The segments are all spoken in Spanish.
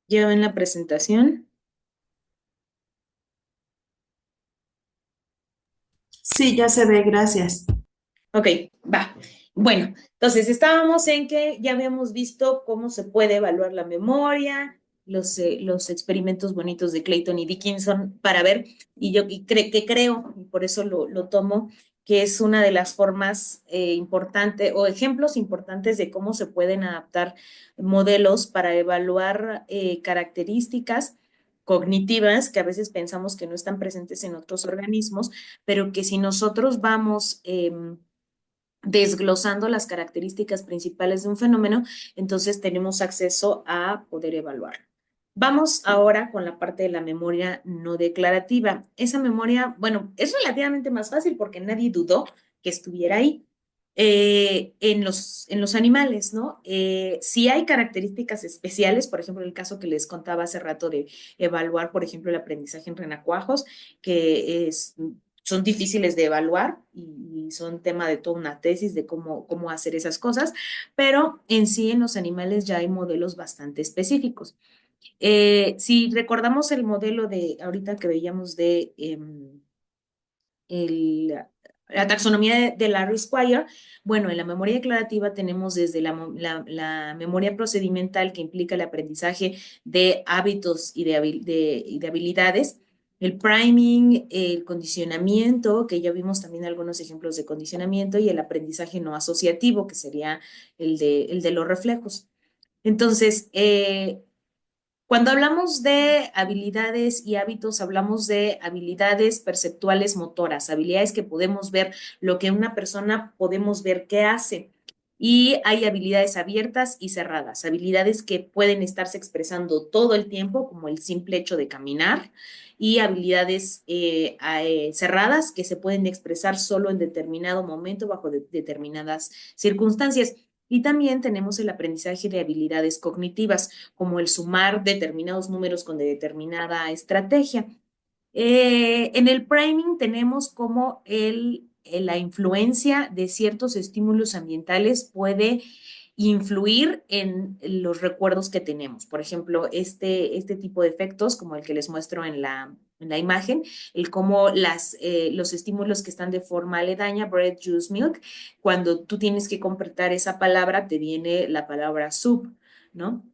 ¿Ya ven la presentación? Sí, ya se ve, gracias. Ok, va. Bueno, entonces estábamos en que ya habíamos visto cómo se puede evaluar la memoria, los experimentos bonitos de Clayton y Dickinson para ver, y yo que creo, y por eso lo tomo, que es una de las formas importantes o ejemplos importantes de cómo se pueden adaptar modelos para evaluar características cognitivas que a veces pensamos que no están presentes en otros organismos, pero que si nosotros vamos desglosando las características principales de un fenómeno, entonces tenemos acceso a poder evaluar. Vamos ahora con la parte de la memoria no declarativa. Esa memoria, bueno, es relativamente más fácil porque nadie dudó que estuviera ahí. En los animales, ¿no? Sí hay características especiales, por ejemplo, el caso que les contaba hace rato de evaluar, por ejemplo, el aprendizaje en renacuajos, que son difíciles de evaluar y son tema de toda una tesis de cómo hacer esas cosas, pero en sí en los animales ya hay modelos bastante específicos. Si recordamos el modelo de ahorita que veíamos de el, la taxonomía de Larry Squire, bueno, en la memoria declarativa tenemos desde la memoria procedimental que implica el aprendizaje de hábitos y de habilidades, el priming, el condicionamiento, que ya vimos también algunos ejemplos de condicionamiento, y el aprendizaje no asociativo, que sería el de los reflejos. Entonces, cuando hablamos de habilidades y hábitos, hablamos de habilidades perceptuales motoras, habilidades que podemos ver lo que una persona podemos ver que hace. Y hay habilidades abiertas y cerradas, habilidades que pueden estarse expresando todo el tiempo, como el simple hecho de caminar, y habilidades cerradas que se pueden expresar solo en determinado momento, bajo determinadas circunstancias. Y también tenemos el aprendizaje de habilidades cognitivas como el sumar determinados números con determinada estrategia. En el priming tenemos como la influencia de ciertos estímulos ambientales puede influir en los recuerdos que tenemos. Por ejemplo, este tipo de efectos, como el que les muestro en la imagen, el cómo los estímulos que están de forma aledaña, bread, juice, milk, cuando tú tienes que completar esa palabra, te viene la palabra soup, ¿no?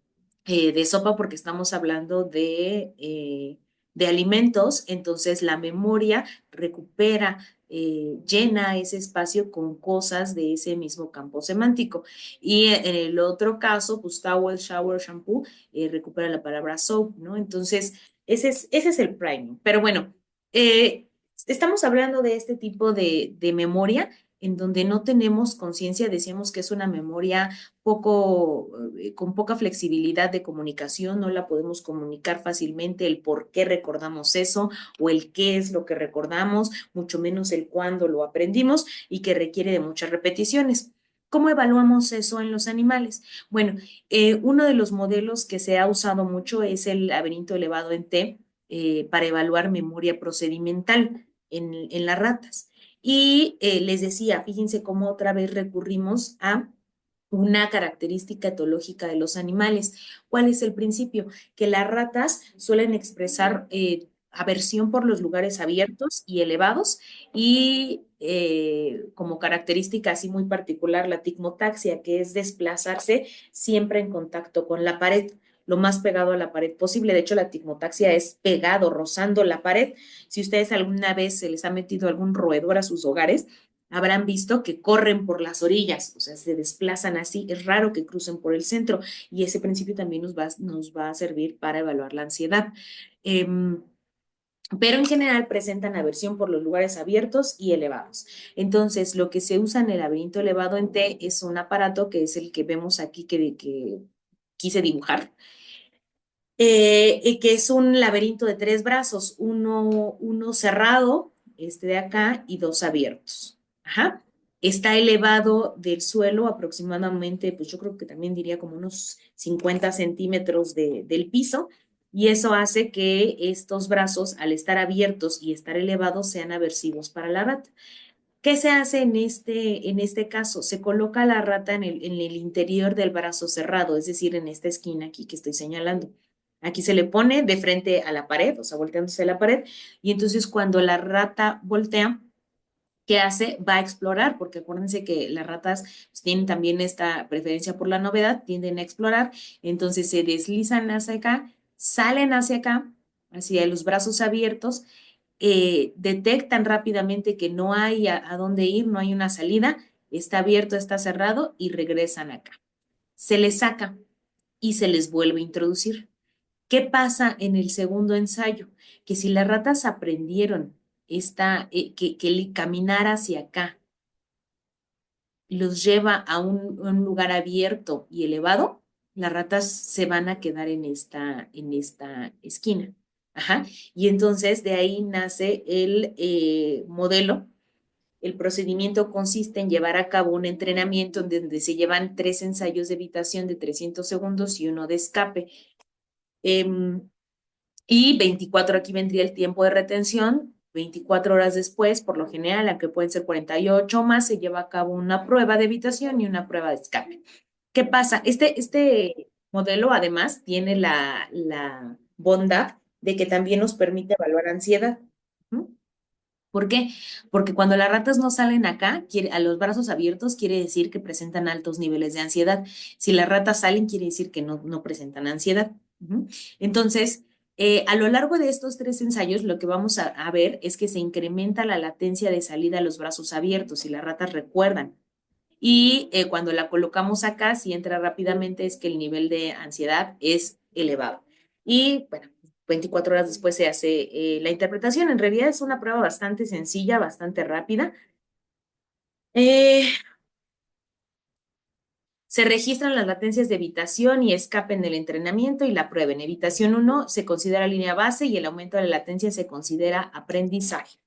De sopa porque estamos hablando de alimentos, entonces la memoria recupera, llena ese espacio con cosas de ese mismo campo semántico. Y en el otro caso, pues towel, shower, shampoo, recupera la palabra soap, ¿no? Entonces, ese es el priming. Pero bueno, eh, estamos hablando de este tipo de memoria en donde no tenemos conciencia, decíamos que es una memoria con poca flexibilidad de comunicación, no la podemos comunicar fácilmente el por qué recordamos eso o el qué es lo que recordamos, mucho menos el cuándo lo aprendimos y que requiere de muchas repeticiones. ¿Cómo evaluamos eso en los animales? Bueno, uno de los modelos que se ha usado mucho es el laberinto elevado en T para evaluar memoria procedimental en las ratas. Y les decía, fíjense cómo otra vez recurrimos a una característica etológica de los animales. ¿Cuál es el principio? Que las ratas suelen expresar aversión por los lugares abiertos y elevados y como característica así muy particular la tigmotaxia, que es desplazarse siempre en contacto con la pared, lo más pegado a la pared posible. De hecho, la tigmotaxia es pegado, rozando la pared. Si ustedes alguna vez se les ha metido algún roedor a sus hogares, habrán visto que corren por las orillas, o sea, se desplazan así. Es raro que crucen por el centro y ese principio también nos va a servir para evaluar la ansiedad. Pero en general presentan aversión por los lugares abiertos y elevados. Entonces, lo que se usa en el laberinto elevado en T es un aparato que es el que vemos aquí que quise dibujar, que es un laberinto de tres brazos, uno cerrado, este de acá, y dos abiertos. Ajá. Está elevado del suelo aproximadamente, pues yo creo que también diría como unos 50 centímetros del piso, y eso hace que estos brazos, al estar abiertos y estar elevados, sean aversivos para la rata. ¿Qué se hace en este caso? Se coloca la rata en el interior del brazo cerrado, es decir, en esta esquina aquí que estoy señalando. Aquí se le pone de frente a la pared, o sea, volteándose a la pared, y entonces cuando la rata voltea, ¿qué hace? Va a explorar, porque acuérdense que las ratas pues, tienen también esta preferencia por la novedad, tienden a explorar, entonces se deslizan hacia acá, salen hacia acá, hacia los brazos abiertos, detectan rápidamente que no hay a dónde ir, no hay una salida, está abierto, está cerrado y regresan acá. Se les saca y se les vuelve a introducir. ¿Qué pasa en el segundo ensayo? Que si las ratas aprendieron que el caminar hacia acá los lleva a un lugar abierto y elevado, las ratas se van a quedar en esta esquina. Ajá. Y entonces de ahí nace el modelo. El procedimiento consiste en llevar a cabo un entrenamiento en donde se llevan 3 ensayos de evitación de 300 segundos y uno de escape. Y 24, aquí vendría el tiempo de retención. 24 horas después, por lo general, aunque pueden ser 48 más, se lleva a cabo una prueba de evitación y una prueba de escape. ¿Qué pasa? Este modelo además tiene la bondad de que también nos permite evaluar ansiedad. ¿Mm? ¿Por qué? Porque cuando las ratas no salen acá, a los brazos abiertos, quiere decir que presentan altos niveles de ansiedad. Si las ratas salen, quiere decir que no presentan ansiedad. Ujú. Entonces, a lo largo de estos 3 ensayos, lo que vamos a ver es que se incrementa la latencia de salida a los brazos abiertos y las ratas recuerdan. Y cuando la colocamos acá, si entra rápidamente, es que el nivel de ansiedad es elevado. Y bueno, 24 horas después se hace la interpretación. En realidad es una prueba bastante sencilla, bastante rápida. Eh, Se registran las latencias de evitación y escape en el entrenamiento y la prueba. En evitación 1 se considera línea base y el aumento de la latencia se considera aprendizaje.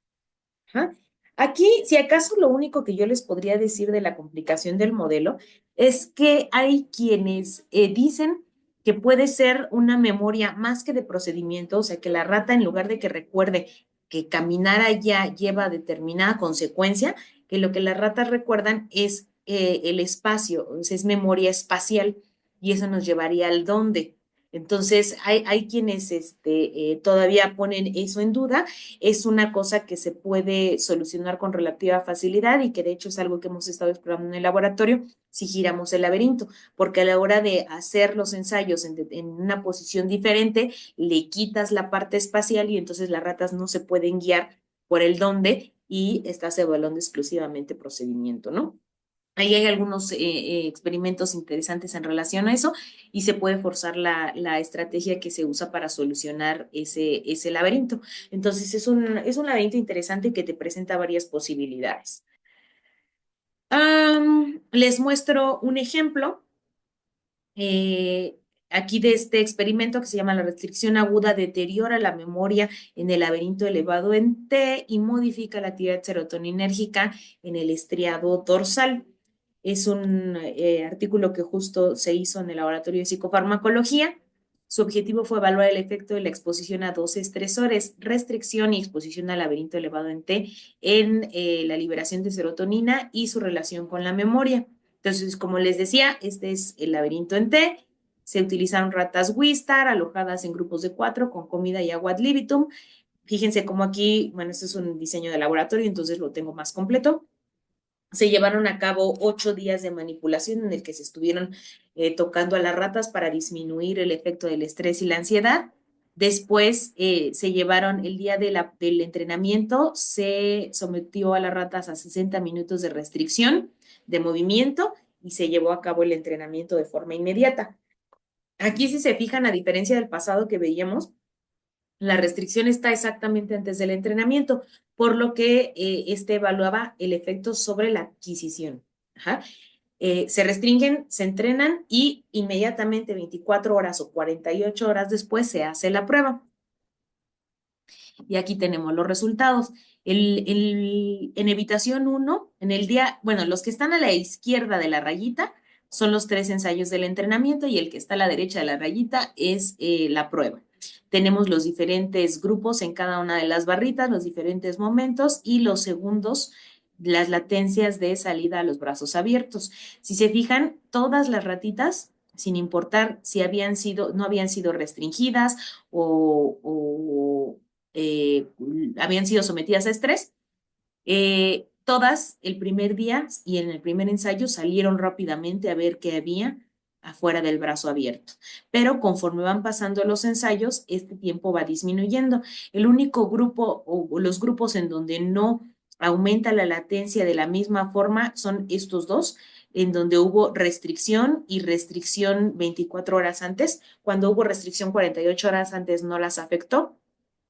Ajá. Aquí, si acaso lo único que yo les podría decir de la complicación del modelo es que hay quienes dicen que puede ser una memoria más que de procedimiento, o sea, que la rata en lugar de que recuerde que caminar allá lleva determinada consecuencia, que lo que las ratas recuerdan es el espacio, o sea, es memoria espacial y eso nos llevaría al dónde. Entonces, hay quienes todavía ponen eso en duda. Es una cosa que se puede solucionar con relativa facilidad y que de hecho es algo que hemos estado explorando en el laboratorio si giramos el laberinto, porque a la hora de hacer los ensayos en una posición diferente, le quitas la parte espacial y entonces las ratas no se pueden guiar por el dónde y estás evaluando exclusivamente procedimiento, ¿no? Ahí hay algunos experimentos interesantes en relación a eso y se puede forzar la estrategia que se usa para solucionar ese laberinto. Entonces es un laberinto interesante que te presenta varias posibilidades. Les muestro un ejemplo eh, aquí de este experimento que se llama la restricción aguda deteriora la memoria en el laberinto elevado en T y modifica la actividad serotoninérgica en el estriado dorsal. Es un artículo que justo se hizo en el laboratorio de psicofarmacología. Su objetivo fue evaluar el efecto de la exposición a dos estresores, restricción y exposición al laberinto elevado en T en la liberación de serotonina y su relación con la memoria. Entonces, como les decía, este es el laberinto en T. Se utilizaron ratas Wistar alojadas en grupos de 4 con comida y agua ad libitum. Fíjense cómo aquí, bueno, este es un diseño de laboratorio, entonces lo tengo más completo. Se llevaron a cabo 8 días de manipulación en el que se estuvieron tocando a las ratas para disminuir el efecto del estrés y la ansiedad. Después se llevaron el día del entrenamiento, se sometió a las ratas a 60 minutos de restricción de movimiento y se llevó a cabo el entrenamiento de forma inmediata. Aquí, si se fijan, a diferencia del pasado que veíamos, la restricción está exactamente antes del entrenamiento, por lo que este evaluaba el efecto sobre la adquisición. Ajá. Se restringen, se entrenan y inmediatamente 24 horas o 48 horas después se hace la prueba. Y aquí tenemos los resultados. En evitación 1, en el día, bueno, los que están a la izquierda de la rayita son los 3 ensayos del entrenamiento y el que está a la derecha de la rayita es la prueba. Tenemos los diferentes grupos en cada una de las barritas, los diferentes momentos y los segundos las latencias de salida a los brazos abiertos. Si se fijan, todas las ratitas, sin importar si no habían sido restringidas o habían sido sometidas a estrés, todas el primer día y en el primer ensayo salieron rápidamente a ver qué había afuera del brazo abierto. Pero conforme van pasando los ensayos, este tiempo va disminuyendo. El único grupo o los grupos en donde no aumenta la latencia de la misma forma son estos dos, en donde hubo restricción y restricción 24 horas antes. Cuando hubo restricción 48 horas antes no las afectó,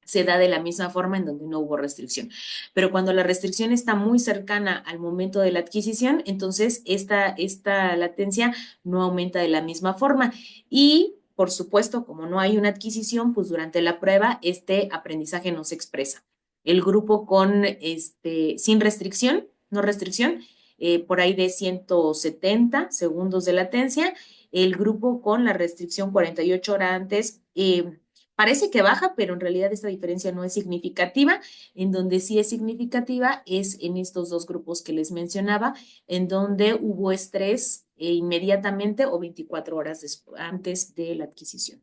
se da de la misma forma en donde no hubo restricción. Pero cuando la restricción está muy cercana al momento de la adquisición, entonces esta latencia no aumenta de la misma forma. Y, por supuesto, como no hay una adquisición, pues durante la prueba este aprendizaje no se expresa. El grupo sin restricción, no restricción, por ahí de 170 segundos de latencia. El grupo con la restricción 48 horas antes, parece que baja, pero en realidad esta diferencia no es significativa. En donde sí es significativa es en estos dos grupos que les mencionaba, en donde hubo estrés inmediatamente o 24 horas antes de la adquisición.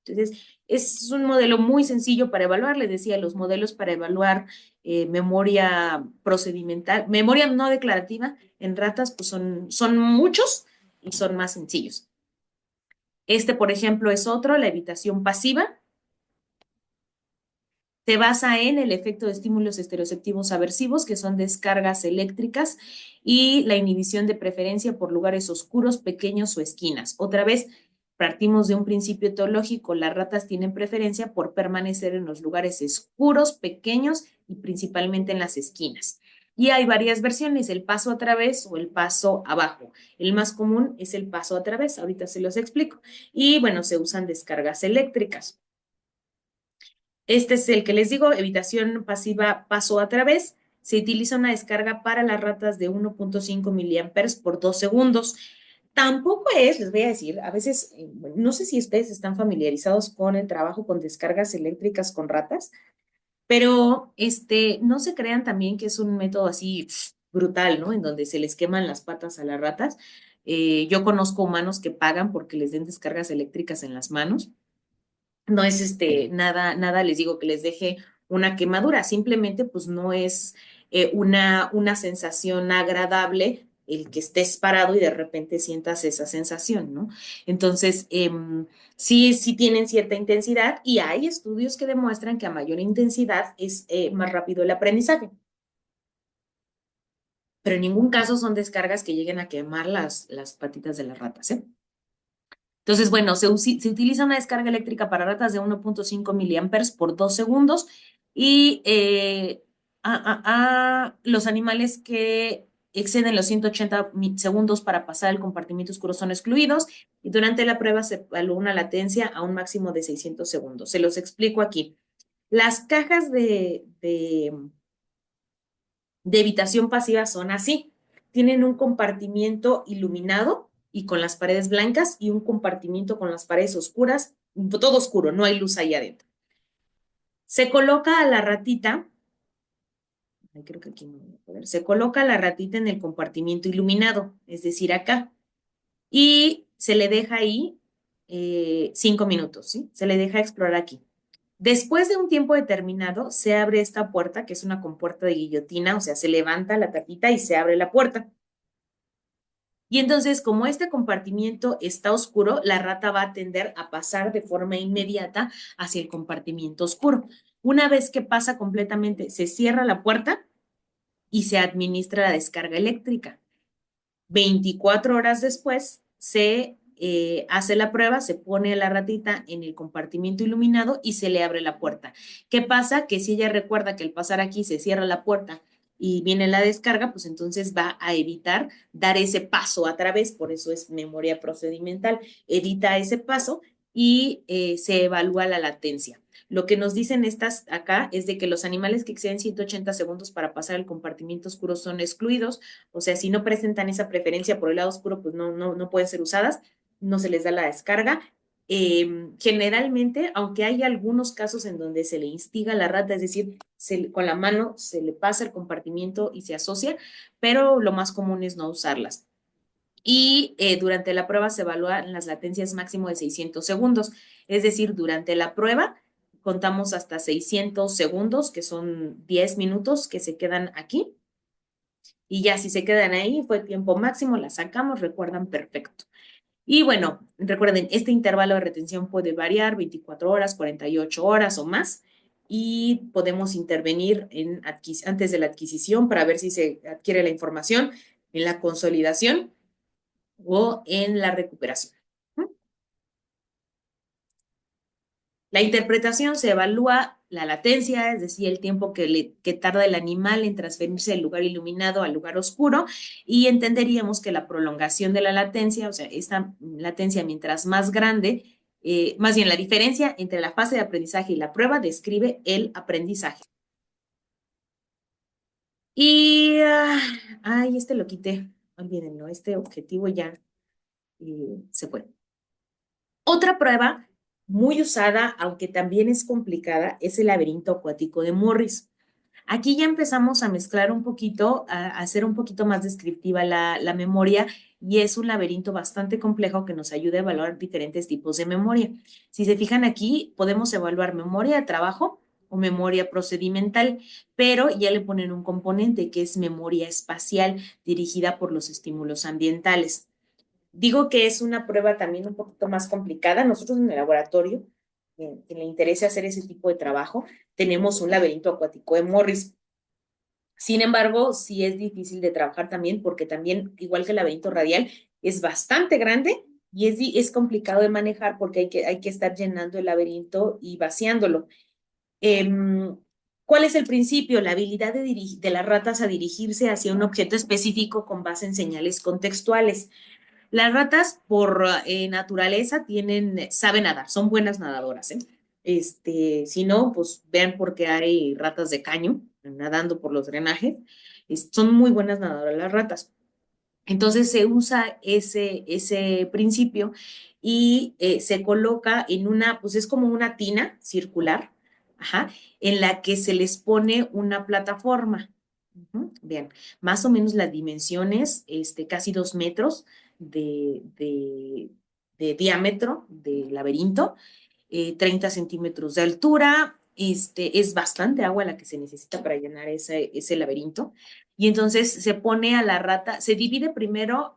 Entonces, es un modelo muy sencillo para evaluar. Les decía, los modelos para evaluar memoria procedimental, memoria no declarativa en ratas, pues son muchos y son más sencillos. Por ejemplo, es otro, la evitación pasiva. Se basa en el efecto de estímulos estereoceptivos aversivos, que son descargas eléctricas, y la inhibición de preferencia por lugares oscuros, pequeños o esquinas. Otra vez, partimos de un principio teológico, las ratas tienen preferencia por permanecer en los lugares oscuros, pequeños y principalmente en las esquinas. Y hay varias versiones, el paso a través o el paso abajo. El más común es el paso a través, ahorita se los explico. Y bueno, se usan descargas eléctricas. Este es el que les digo, evitación pasiva paso a través. Se utiliza una descarga para las ratas de 1.5 miliamperes por 2 segundos. Tampoco es, les voy a decir, a veces, no sé si ustedes están familiarizados con el trabajo con descargas eléctricas con ratas, pero no se crean también que es un método así brutal, ¿no? En donde se les queman las patas a las ratas. Yo conozco humanos que pagan porque les den descargas eléctricas en las manos. No es nada les digo que les deje una quemadura, simplemente pues no es una sensación agradable el que estés parado y de repente sientas esa sensación, ¿no? Entonces, sí tienen cierta intensidad y hay estudios que demuestran que a mayor intensidad es más rápido el aprendizaje. Pero en ningún caso son descargas que lleguen a quemar las patitas de las ratas, ¿eh? Entonces, bueno, se utiliza una descarga eléctrica para ratas de 1.5 miliamperes por 2 segundos y los animales que exceden los 180 segundos para pasar el compartimiento oscuro son excluidos y durante la prueba se evalúa una latencia a un máximo de 600 segundos. Se los explico aquí. Las cajas de evitación pasiva son así. Tienen un compartimiento iluminado y con las paredes blancas y un compartimiento con las paredes oscuras, todo oscuro, no hay luz ahí adentro. Se coloca a la ratita, creo que aquí no voy a poder, se coloca a la ratita en el compartimiento iluminado, es decir, acá, y se le deja ahí 5 minutos, ¿sí? Se le deja explorar aquí. Después de un tiempo determinado, se abre esta puerta, que es una compuerta de guillotina, o sea, se levanta la tapita y se abre la puerta. Y entonces, como este compartimiento está oscuro, la rata va a tender a pasar de forma inmediata hacia el compartimiento oscuro. Una vez que pasa completamente, se cierra la puerta y se administra la descarga eléctrica. 24 horas después se hace la prueba, se pone la ratita en el compartimiento iluminado y se le abre la puerta. ¿Qué pasa? Que si ella recuerda que al pasar aquí se cierra la puerta y viene la descarga, pues entonces va a evitar dar ese paso a través, por eso es memoria procedimental, evita ese paso y se evalúa la latencia. Lo que nos dicen estas acá es de que los animales que exceden 180 segundos para pasar el compartimiento oscuro son excluidos, o sea, si no presentan esa preferencia por el lado oscuro, pues no pueden ser usadas, no se les da la descarga. Generalmente, aunque hay algunos casos en donde se le instiga a la rata, es decir, con la mano se le pasa el compartimiento y se asocia, pero lo más común es no usarlas. Y durante la prueba se evalúan las latencias máximo de 600 segundos, es decir, durante la prueba contamos hasta 600 segundos, que son 10 minutos que se quedan aquí, y ya si se quedan ahí, fue tiempo máximo, la sacamos, recuerdan perfecto. Y bueno, recuerden, este intervalo de retención puede variar 24 horas, 48 horas o más, y podemos intervenir antes de la adquisición para ver si se adquiere la información en la consolidación o en la recuperación. La interpretación se evalúa la latencia, es decir, el tiempo que tarda el animal en transferirse del lugar iluminado al lugar oscuro, y entenderíamos que la prolongación de la latencia, o sea, esta latencia mientras más grande, más bien la diferencia entre la fase de aprendizaje y la prueba describe el aprendizaje. Y, ay, este lo quité, olvídenlo, este objetivo ya se fue. Otra prueba muy usada, aunque también es complicada, es el laberinto acuático de Morris. Aquí ya empezamos a mezclar un poquito, a hacer un poquito más descriptiva la memoria, y es un laberinto bastante complejo que nos ayuda a evaluar diferentes tipos de memoria. Si se fijan aquí, podemos evaluar memoria de trabajo o memoria procedimental, pero ya le ponen un componente que es memoria espacial dirigida por los estímulos ambientales. Digo que es una prueba también un poquito más complicada. Nosotros en el laboratorio, que le interesa hacer ese tipo de trabajo, tenemos un laberinto acuático de Morris. Sin embargo, sí es difícil de trabajar también porque también, igual que el laberinto radial, es bastante grande y es complicado de manejar porque hay que estar llenando el laberinto y vaciándolo. ¿Cuál es el principio? La habilidad de las ratas a dirigirse hacia un objeto específico con base en señales contextuales. Las ratas, por naturaleza, saben nadar, son buenas nadadoras, ¿eh? Si no, pues vean por qué hay ratas de caño nadando por los drenajes. Son muy buenas nadadoras las ratas. Entonces se usa ese principio y se coloca en pues es como una tina circular, ajá, en la que se les pone una plataforma. Bien, más o menos las dimensiones, casi 2 metros de diámetro del laberinto, 30 centímetros de altura. Es bastante agua la que se necesita para llenar ese laberinto. Y entonces se pone a la rata, se divide primero,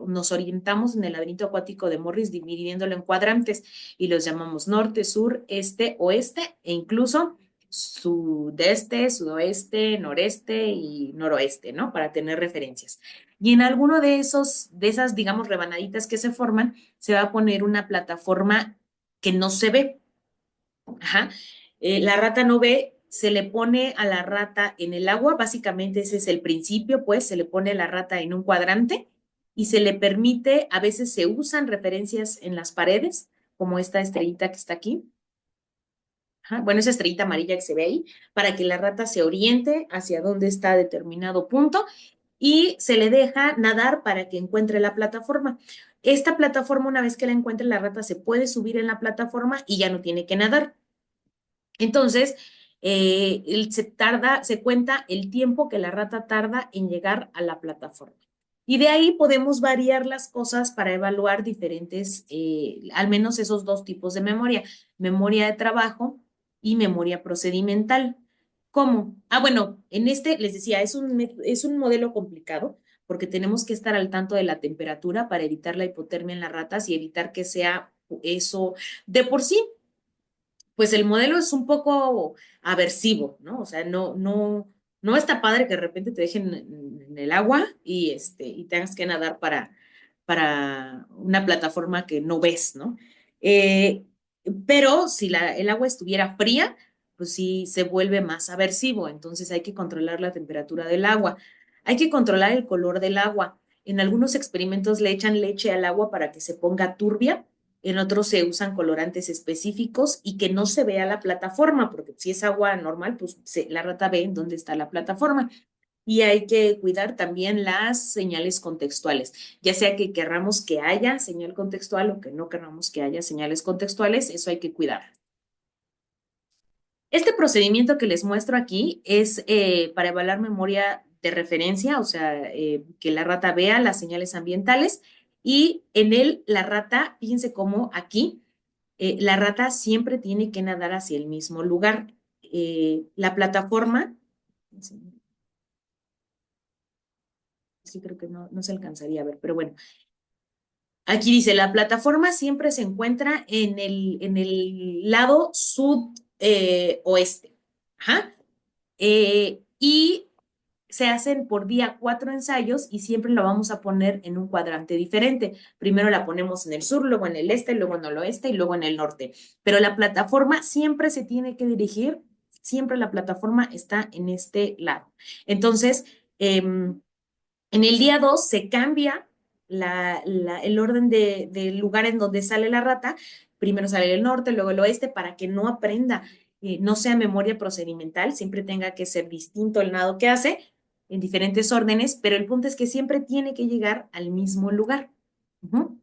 nos orientamos en el laberinto acuático de Morris dividiéndolo en cuadrantes y los llamamos norte, sur, este, oeste e incluso sudeste, sudoeste, noreste y noroeste, ¿no? Para tener referencias. Y en alguno de esas, digamos, rebanaditas que se forman, se va a poner una plataforma que no se ve. Ajá. La rata no ve, se le pone a la rata en el agua, básicamente ese es el principio, pues se le pone a la rata en un cuadrante y se le permite, a veces se usan referencias en las paredes, como esta estrellita que está aquí. Ajá. Bueno, esa estrellita amarilla que se ve ahí, para que la rata se oriente hacia dónde está determinado punto y se le deja nadar para que encuentre la plataforma. Esta plataforma, una vez que la encuentre, la rata se puede subir en la plataforma y ya no tiene que nadar. Entonces, se cuenta el tiempo que la rata tarda en llegar a la plataforma. Y de ahí podemos variar las cosas para evaluar diferentes, al menos esos dos tipos de memoria de trabajo y memoria procedimental. ¿Cómo? Bueno, en este les decía, es un modelo complicado porque tenemos que estar al tanto de la temperatura para evitar la hipotermia en las ratas y evitar que sea eso de por sí, pues el modelo es un poco aversivo, ¿no? O sea, no está padre que de repente te dejen en el agua y tengas que nadar para una plataforma que no ves, ¿no? Eh, pero si el agua estuviera fría, pues sí se vuelve más aversivo, entonces hay que controlar la temperatura del agua, hay que controlar el color del agua. En algunos experimentos le echan leche al agua para que se ponga turbia, en otros se usan colorantes específicos y que no se vea la plataforma, porque si es agua normal, pues la rata ve en dónde está la plataforma. Y hay que cuidar también las señales contextuales, ya sea que querramos que haya señal contextual o que no querramos que haya señales contextuales, eso hay que cuidar. Este procedimiento que les muestro aquí es para evaluar memoria de referencia, o sea, que la rata vea las señales ambientales y en él la rata, fíjense cómo aquí, la rata siempre tiene que nadar hacia el mismo lugar. La plataforma, sí creo que no se alcanzaría a ver, pero bueno, aquí dice, la plataforma siempre se encuentra en el lado oeste. Ajá. Y se hacen por día 4 ensayos y siempre la vamos a poner en un cuadrante diferente. Primero la ponemos en el sur, luego en el este, luego en el oeste y luego en el norte. Pero la plataforma siempre se tiene que dirigir, siempre la plataforma está en este lado. Entonces, en el día 2 se cambia el orden del lugar en donde sale la rata. Primero sale el norte, luego el oeste, para que no aprenda, no sea memoria procedimental, siempre tenga que ser distinto el nado que hace en diferentes órdenes, pero el punto es que siempre tiene que llegar al mismo lugar. Ujú.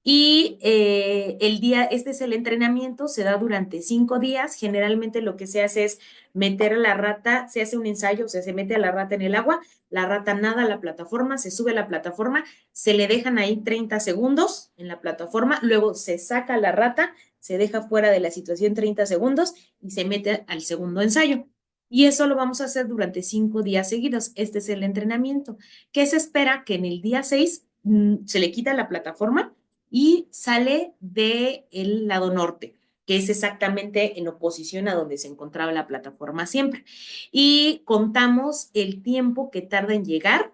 Y este es el entrenamiento, se da durante 5 días. Generalmente lo que se hace es meter a la rata, se hace un ensayo, o sea, se mete a la rata en el agua, la rata nada a la plataforma, se sube a la plataforma, se le dejan ahí 30 segundos en la plataforma, luego se saca a la rata, se deja fuera de la situación 30 segundos y se mete al segundo ensayo. Y eso lo vamos a hacer durante 5 días seguidos. Este es el entrenamiento, que se espera que en el día 6 se le quita la plataforma y sale del lado norte, que es exactamente en oposición a donde se encontraba la plataforma siempre. Y contamos el tiempo que tarda en llegar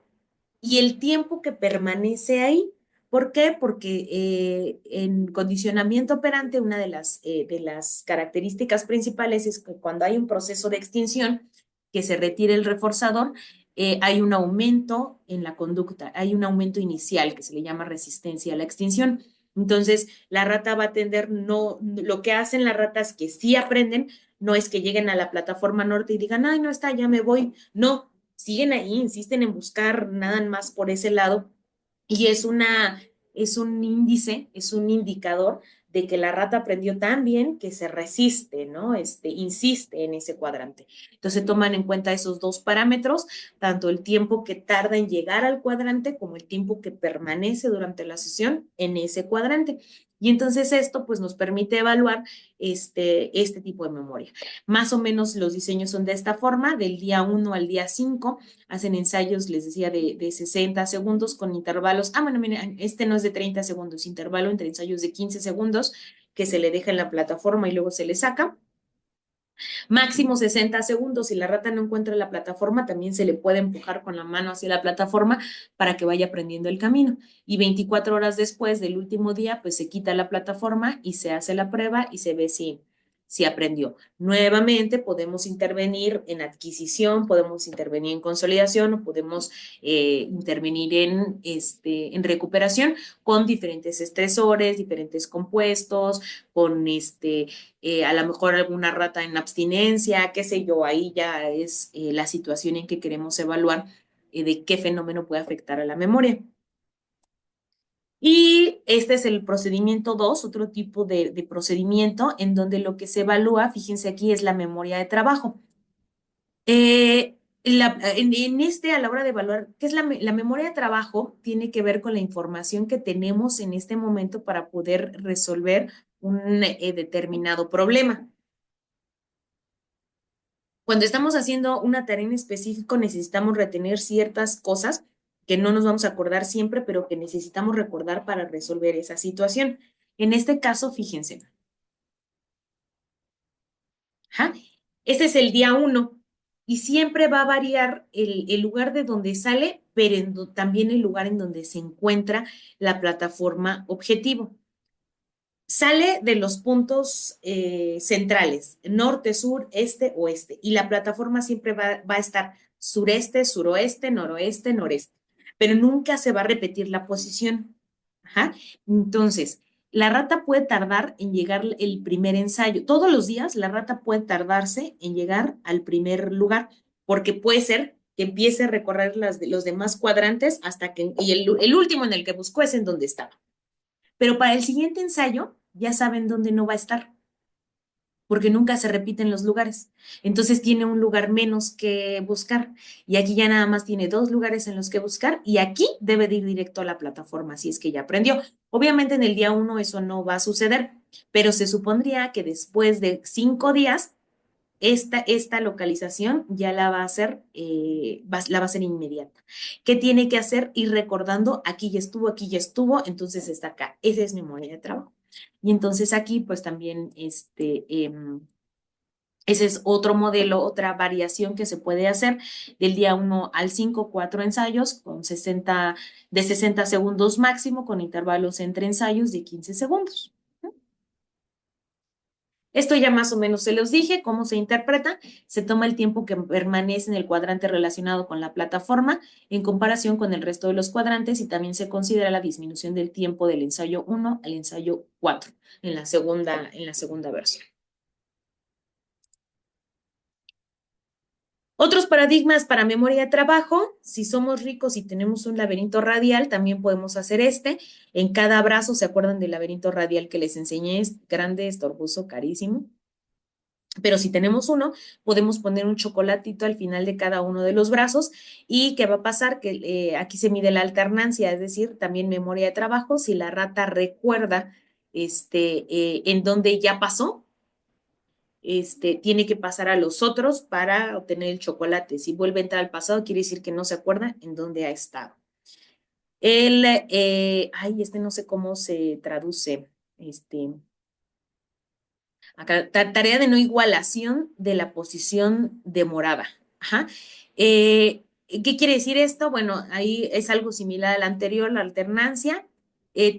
y el tiempo que permanece ahí. ¿Por qué? Porque en condicionamiento operante, una de las características principales es que cuando hay un proceso de extinción, que se retire el reforzador, hay un aumento en la conducta, hay un aumento inicial que se le llama resistencia a la extinción. Entonces, la rata va a tender, no, lo que hacen las ratas que sí aprenden, no es que lleguen a la plataforma norte y digan, ay, no está, ya me voy. No, siguen ahí, insisten en buscar nada más por ese lado y es un índice, es un indicador de que la rata aprendió tan bien que se resiste, ¿no? Insiste en ese cuadrante. Entonces toman en cuenta esos dos parámetros, tanto el tiempo que tarda en llegar al cuadrante como el tiempo que permanece durante la sesión en ese cuadrante. Y entonces esto pues nos permite evaluar este tipo de memoria. Más o menos los diseños son de esta forma, del día 1 al día 5 hacen ensayos, les decía, de 60 segundos con intervalos. Ah, bueno, mira, este no es de 30 segundos, intervalo entre ensayos de 15 segundos que se le deja en la plataforma y luego se le saca. Máximo 60 segundos. Si la rata no encuentra la plataforma, también se le puede empujar con la mano hacia la plataforma para que vaya aprendiendo el camino. Y 24 horas después del último día, pues se quita la plataforma y se hace la prueba y se ve si aprendió. Nuevamente podemos intervenir en adquisición, podemos intervenir en consolidación o podemos intervenir en recuperación con diferentes estresores, diferentes compuestos, con a lo mejor alguna rata en abstinencia, qué sé yo, ahí ya es la situación en que queremos evaluar de qué fenómeno puede afectar a la memoria. Y este es el procedimiento 2, otro tipo de procedimiento en donde lo que se evalúa, fíjense aquí, es la memoria de trabajo. A la hora de evaluar, ¿qué es la memoria de trabajo? Tiene que ver con la información que tenemos en este momento para poder resolver un determinado problema. Cuando estamos haciendo una tarea en específico, necesitamos retener ciertas cosas que no nos vamos a acordar siempre, pero que necesitamos recordar para resolver esa situación. En este caso, fíjense, ajá, este es el día 1 y siempre va a variar el lugar de donde sale, pero también el lugar en donde se encuentra la plataforma objetivo. Sale de los puntos centrales, norte, sur, este, oeste, y la plataforma siempre va a estar sureste, suroeste, noroeste, noreste, pero nunca se va a repetir la posición. Ajá. Entonces, la rata puede tardar en llegar el primer ensayo. Todos los días la rata puede tardarse en llegar al primer lugar, porque puede ser que empiece a recorrer los demás cuadrantes hasta que, y el último en el que buscó es en donde estaba. Pero para el siguiente ensayo ya saben dónde no va a estar, porque nunca se repiten los lugares. Entonces tiene un lugar menos que buscar y aquí ya nada más tiene dos lugares en los que buscar y aquí debe de ir directo a la plataforma si es que ya aprendió. Obviamente en el día uno eso no va a suceder, pero se supondría que después de 5 días esta localización ya la va a hacer, la va a hacer inmediata. ¿Qué tiene que hacer? Ir recordando, aquí ya estuvo, entonces está acá. Esa es memoria de trabajo. Y entonces aquí, pues también, ese es otro modelo, otra variación que se puede hacer del día uno al 5, 4 ensayos con 60 segundos máximo, con intervalos entre ensayos de 15 segundos. Esto ya más o menos se los dije, cómo se interpreta. Se toma el tiempo que permanece en el cuadrante relacionado con la plataforma en comparación con el resto de los cuadrantes y también se considera la disminución del tiempo del ensayo 1 al ensayo 4 en la segunda versión. Otros paradigmas para memoria de trabajo, si somos ricos y tenemos un laberinto radial, también podemos hacer este. En cada brazo, ¿se acuerdan del laberinto radial que les enseñé? Es grande, estorboso, carísimo. Pero si tenemos uno, podemos poner un chocolatito al final de cada uno de los brazos. ¿Y qué va a pasar? Que aquí se mide la alternancia, es decir, también memoria de trabajo. Si la rata recuerda en dónde ya pasó, tiene que pasar a los otros para obtener el chocolate. Si vuelve a entrar al pasado, quiere decir que no se acuerda en dónde ha estado. No sé cómo se traduce. Acá, tarea de no igualación de la posición de morada. Ajá. ¿Qué quiere decir esto? Bueno, ahí es algo similar al anterior, la alternancia.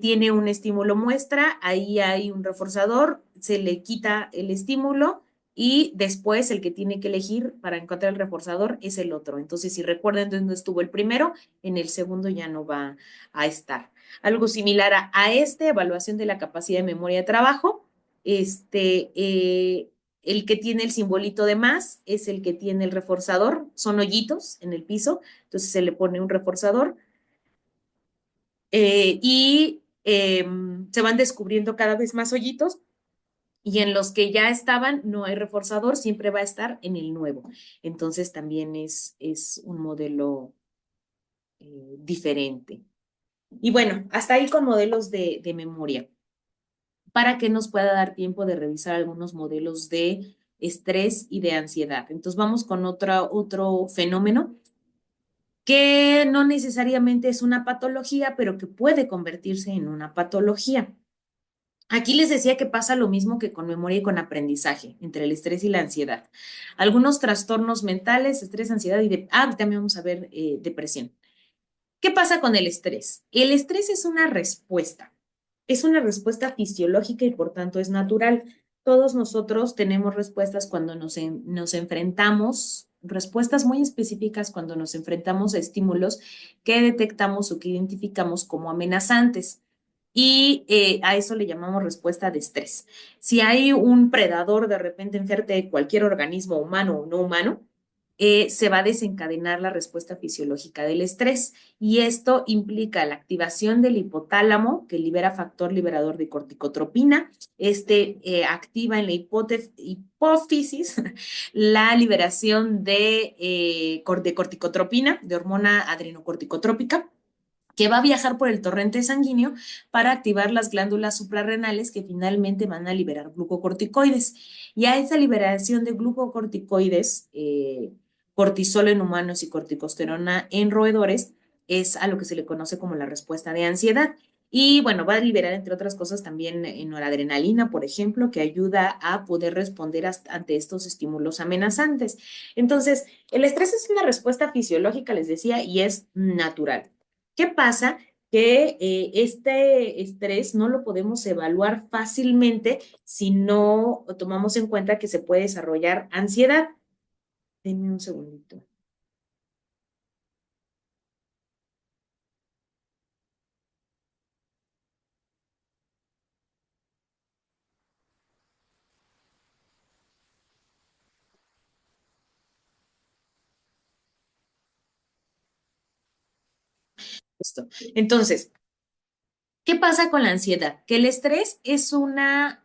Tiene un estímulo muestra, ahí hay un reforzador, se le quita el estímulo y después el que tiene que elegir para encontrar el reforzador es el otro. Entonces, si recuerdan dónde estuvo el primero, en el segundo ya no va a estar. Algo similar a evaluación de la capacidad de memoria de trabajo el que tiene el simbolito de más es el que tiene el reforzador, son hoyitos en el piso, entonces se le pone un reforzador se van descubriendo cada vez más hoyitos y en los que ya estaban no hay reforzador, siempre va a estar en el nuevo. Entonces también es un modelo diferente. Y bueno, hasta ahí con modelos de memoria, para que nos pueda dar tiempo de revisar algunos modelos de estrés y de ansiedad. Entonces vamos con otro fenómeno que no necesariamente es una patología, pero que puede convertirse en una patología. Aquí les decía que pasa lo mismo que con memoria y con aprendizaje, entre el estrés y la ansiedad. Algunos trastornos mentales, estrés, ansiedad también vamos a ver depresión. ¿Qué pasa con el estrés? El estrés es una respuesta fisiológica y por tanto es natural. Todos nosotros tenemos respuestas cuando nos enfrentamos, respuestas muy específicas cuando nos enfrentamos a estímulos que detectamos o que identificamos como amenazantes. Y a eso le llamamos respuesta de estrés. Si hay un predador de repente enfrente de cualquier organismo humano o no humano, se va a desencadenar la respuesta fisiológica del estrés y esto implica la activación del hipotálamo que libera factor liberador de corticotropina. Activa en la hipófisis la liberación de corticotropina, de hormona adrenocorticotrópica que va a viajar por el torrente sanguíneo para activar las glándulas suprarrenales que finalmente van a liberar glucocorticoides. Y a esa liberación de glucocorticoides, cortisol en humanos y corticosterona en roedores, es a lo que se le conoce como la respuesta de ansiedad. Y bueno, va a liberar, entre otras cosas, también noradrenalina, por ejemplo, que ayuda a poder responder ante estos estímulos amenazantes. Entonces, el estrés es una respuesta fisiológica, les decía, y es natural. ¿Qué pasa? Que este estrés no lo podemos evaluar fácilmente si no tomamos en cuenta que se puede desarrollar ansiedad. Denme un segundito. supuesto. Entonces, ¿qué pasa con la ansiedad? Que el estrés es una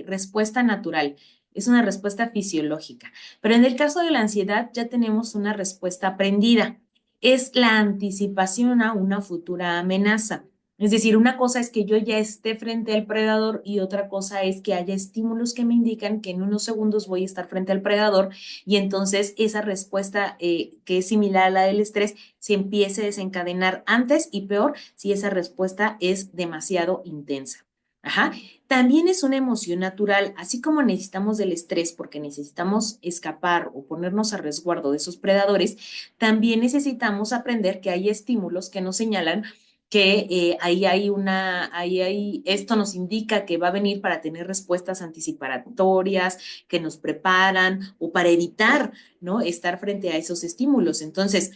respuesta natural, es una respuesta fisiológica, pero en el caso de la ansiedad ya tenemos una respuesta aprendida. Es la anticipación a una futura amenaza. Es decir, una cosa es que yo ya esté frente al predador y otra cosa es que haya estímulos que me indican que en unos segundos voy a estar frente al predador y entonces esa respuesta que es similar a la del estrés se empiece a desencadenar antes y peor si esa respuesta es demasiado intensa. Ajá. También es una emoción natural, así como necesitamos del estrés porque necesitamos escapar o ponernos a resguardo de esos predadores, también necesitamos aprender que hay estímulos que nos señalan que esto nos indica que va a venir para tener respuestas anticipatorias, que nos preparan o para evitar, ¿no? Estar frente a esos estímulos. Entonces,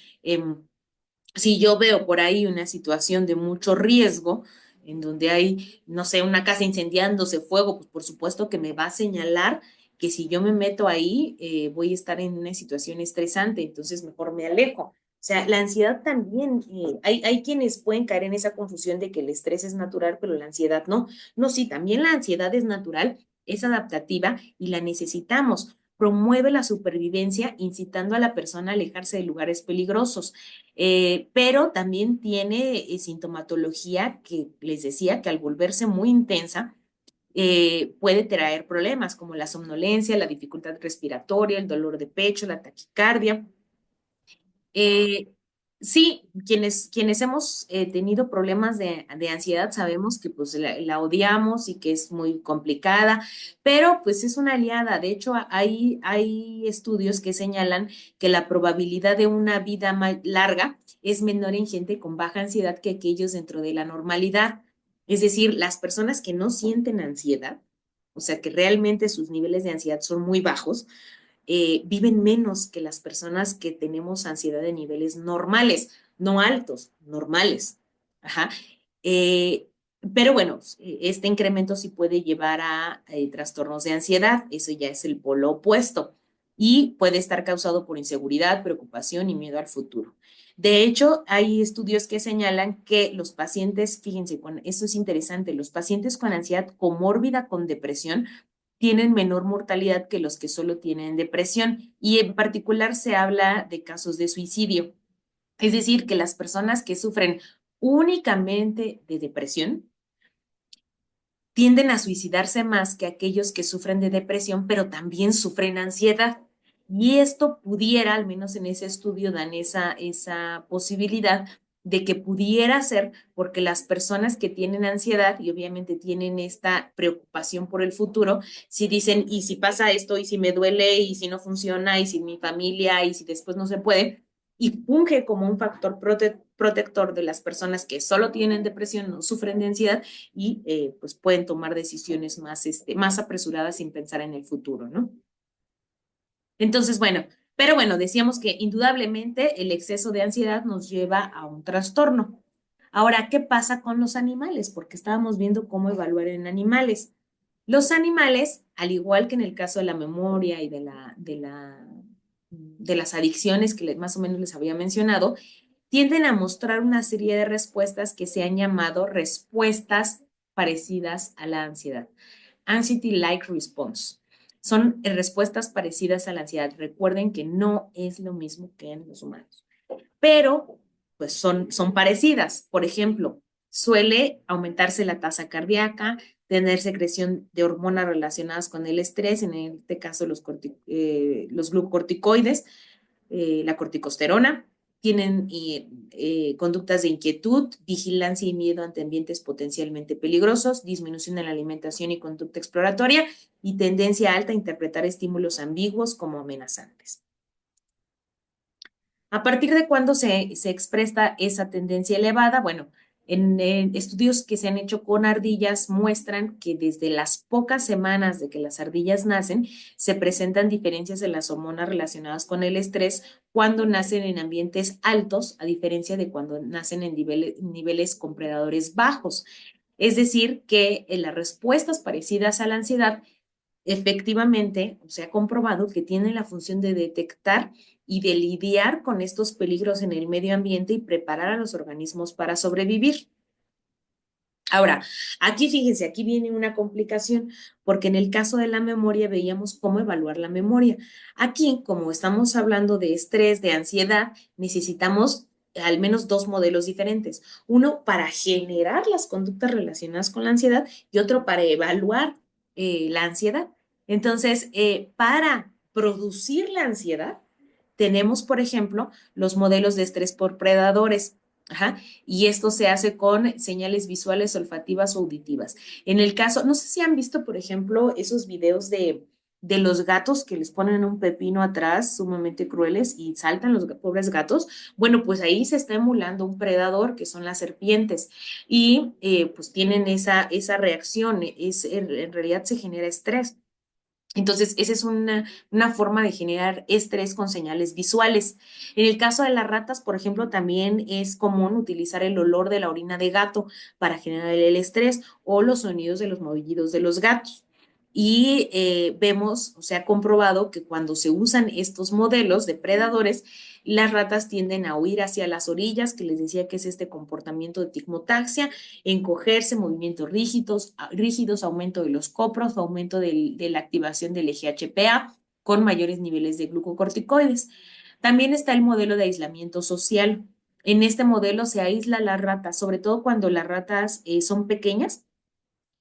si yo veo por ahí una situación de mucho riesgo, en donde hay, no sé, una casa incendiándose, fuego, pues por supuesto que me va a señalar que si yo me meto ahí, voy a estar en una situación estresante, entonces mejor me alejo. O sea, la ansiedad también, hay quienes pueden caer en esa confusión de que el estrés es natural, pero la ansiedad no. No, sí, también la ansiedad es natural, es adaptativa y la necesitamos. Promueve la supervivencia, incitando a la persona a alejarse de lugares peligrosos. Pero también tiene sintomatología que les decía que al volverse muy intensa puede traer problemas como la somnolencia, la dificultad respiratoria, el dolor de pecho, la taquicardia. Eh, sí, quienes hemos tenido problemas de ansiedad sabemos que pues la odiamos y que es muy complicada, pero pues es una aliada. De hecho, hay estudios que señalan que la probabilidad de una vida larga es menor en gente con baja ansiedad que aquellos dentro de la normalidad. Es decir, las personas que no sienten ansiedad, o sea, que realmente sus niveles de ansiedad son muy bajos, viven menos que las personas que tenemos ansiedad de niveles normales, no altos, normales. Ajá. Eh, pero bueno, este incremento sí puede llevar a trastornos de ansiedad, eso ya es el polo opuesto, y puede estar causado por inseguridad, preocupación y miedo al futuro. De hecho, hay estudios que señalan que los pacientes, fíjense, eso es interesante, los pacientes con ansiedad comórbida con depresión tienen menor mortalidad que los que solo tienen depresión y en particular se habla de casos de suicidio. Es decir, que las personas que sufren únicamente de depresión tienden a suicidarse más que aquellos que sufren de depresión, pero también sufren ansiedad. Y esto pudiera, al menos en ese estudio, dan esa posibilidad de que pudiera ser porque las personas que tienen ansiedad y obviamente tienen esta preocupación por el futuro, si dicen, y si pasa esto, y si me duele, y si no funciona, y si mi familia, y si después no se puede, y funge como un factor protector de las personas que solo tienen depresión, no sufren de ansiedad, y pues pueden tomar decisiones más apresuradas sin pensar en el futuro, ¿no? Entonces, bueno, pero bueno, decíamos que indudablemente el exceso de ansiedad nos lleva a un trastorno. Ahora, ¿qué pasa con los animales? Porque estábamos viendo cómo evaluar en animales. Los animales, al igual que en el caso de la memoria y de las adicciones que más o menos les había mencionado, tienden a mostrar una serie de respuestas que se han llamado respuestas parecidas a la ansiedad. Anxiety-like response. Son respuestas parecidas a la ansiedad. Recuerden que no es lo mismo que en los humanos, pero pues son parecidas. Por ejemplo, suele aumentarse la tasa cardíaca, tener secreción de hormonas relacionadas con el estrés, en este caso los glucocorticoides, la corticosterona, tienen conductas de inquietud, vigilancia y miedo ante ambientes potencialmente peligrosos, disminución en la alimentación y conducta exploratoria y tendencia alta a interpretar estímulos ambiguos como amenazantes. ¿A partir de cuándo se expresa esa tendencia elevada? Bueno, en estudios que se han hecho con ardillas muestran que desde las pocas semanas de que las ardillas nacen, se presentan diferencias en las hormonas relacionadas con el estrés cuando nacen en ambientes altos, a diferencia de cuando nacen en niveles con predadores bajos. Es decir, que las respuestas parecidas a la ansiedad efectivamente se ha comprobado que tienen la función de detectar y de lidiar con estos peligros en el medio ambiente y preparar a los organismos para sobrevivir. Ahora, aquí fíjense, aquí viene una complicación, porque en el caso de la memoria veíamos cómo evaluar la memoria. Aquí, como estamos hablando de estrés, de ansiedad, necesitamos al menos dos modelos diferentes. Uno para generar las conductas relacionadas con la ansiedad y otro para evaluar la ansiedad. Entonces, para producir la ansiedad, tenemos, por ejemplo, los modelos de estrés por predadores. Ajá, y esto se hace con señales visuales, olfativas o auditivas. En el caso, no sé si han visto, por ejemplo, esos videos de los gatos que les ponen un pepino atrás, sumamente crueles, y saltan los pobres gatos. Bueno, pues ahí se está emulando un predador, que son las serpientes, y pues tienen esa reacción, en realidad se genera estrés. Entonces, esa es una forma de generar estrés con señales visuales. En el caso de las ratas, por ejemplo, también es común utilizar el olor de la orina de gato para generar el estrés o los sonidos de los maullidos de los gatos. Y vemos, o sea, comprobado que cuando se usan estos modelos de predadores, las ratas tienden a huir hacia las orillas, que les decía que es este comportamiento de tigmotaxia, encogerse, movimientos rígidos, aumento de los copros, aumento de la activación del eje HPA con mayores niveles de glucocorticoides. También está el modelo de aislamiento social. En este modelo se aísla a las ratas, sobre todo cuando las ratas son pequeñas.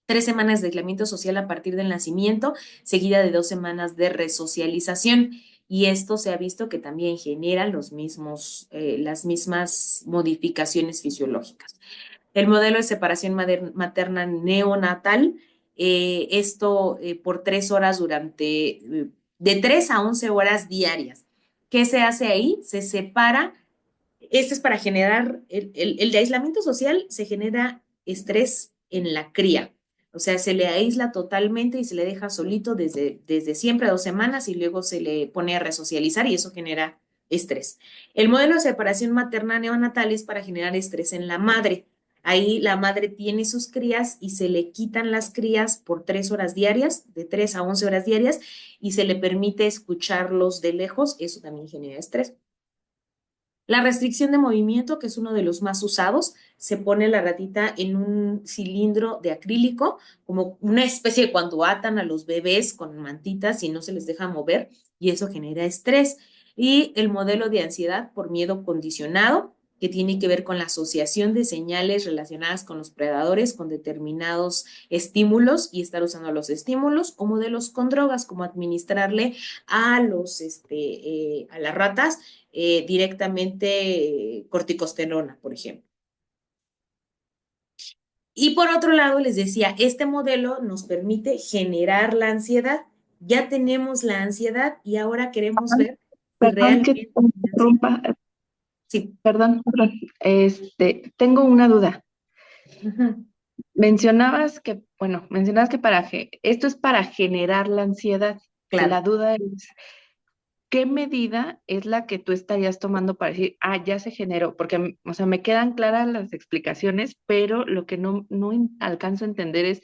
3 semanas de aislamiento social a partir del nacimiento, seguida de 2 semanas de resocialización. Y esto se ha visto que también genera las mismas modificaciones fisiológicas. El modelo de separación materna neonatal, esto por 3 horas de 3 a 11 horas diarias. ¿Qué se hace ahí? Se separa, este es para generar, el de aislamiento social se genera estrés en la cría. O sea, se le aísla totalmente y se le deja solito desde siempre 2 semanas y luego se le pone a resocializar y eso genera estrés. El modelo de separación materna neonatal es para generar estrés en la madre. Ahí la madre tiene sus crías y se le quitan las crías por 3 horas diarias, de 3 a 11 horas diarias, y se le permite escucharlos de lejos. Eso también genera estrés. La restricción de movimiento, que es uno de los más usados, se pone la ratita en un cilindro de acrílico, como una especie de cuando atan a los bebés con mantitas y no se les deja mover, y eso genera estrés. Y el modelo de ansiedad por miedo condicionado, que tiene que ver con la asociación de señales relacionadas con los predadores, con determinados estímulos y estar usando los estímulos, o modelos con drogas, como administrarle a las ratas directamente corticosterona, por ejemplo. Y por otro lado, les decía, este modelo nos permite generar la ansiedad. Ya tenemos la ansiedad y ahora queremos ver si Perdón que realmente te la ansiedad. interrumpa, Sí. perdón. Tengo una duda. Ujú. Mencionabas que esto es para generar la ansiedad. Claro. La duda es, ¿qué medida es la que tú estarías tomando para decir, ya se generó? Porque, o sea, me quedan claras las explicaciones, pero lo que no alcanzo a entender es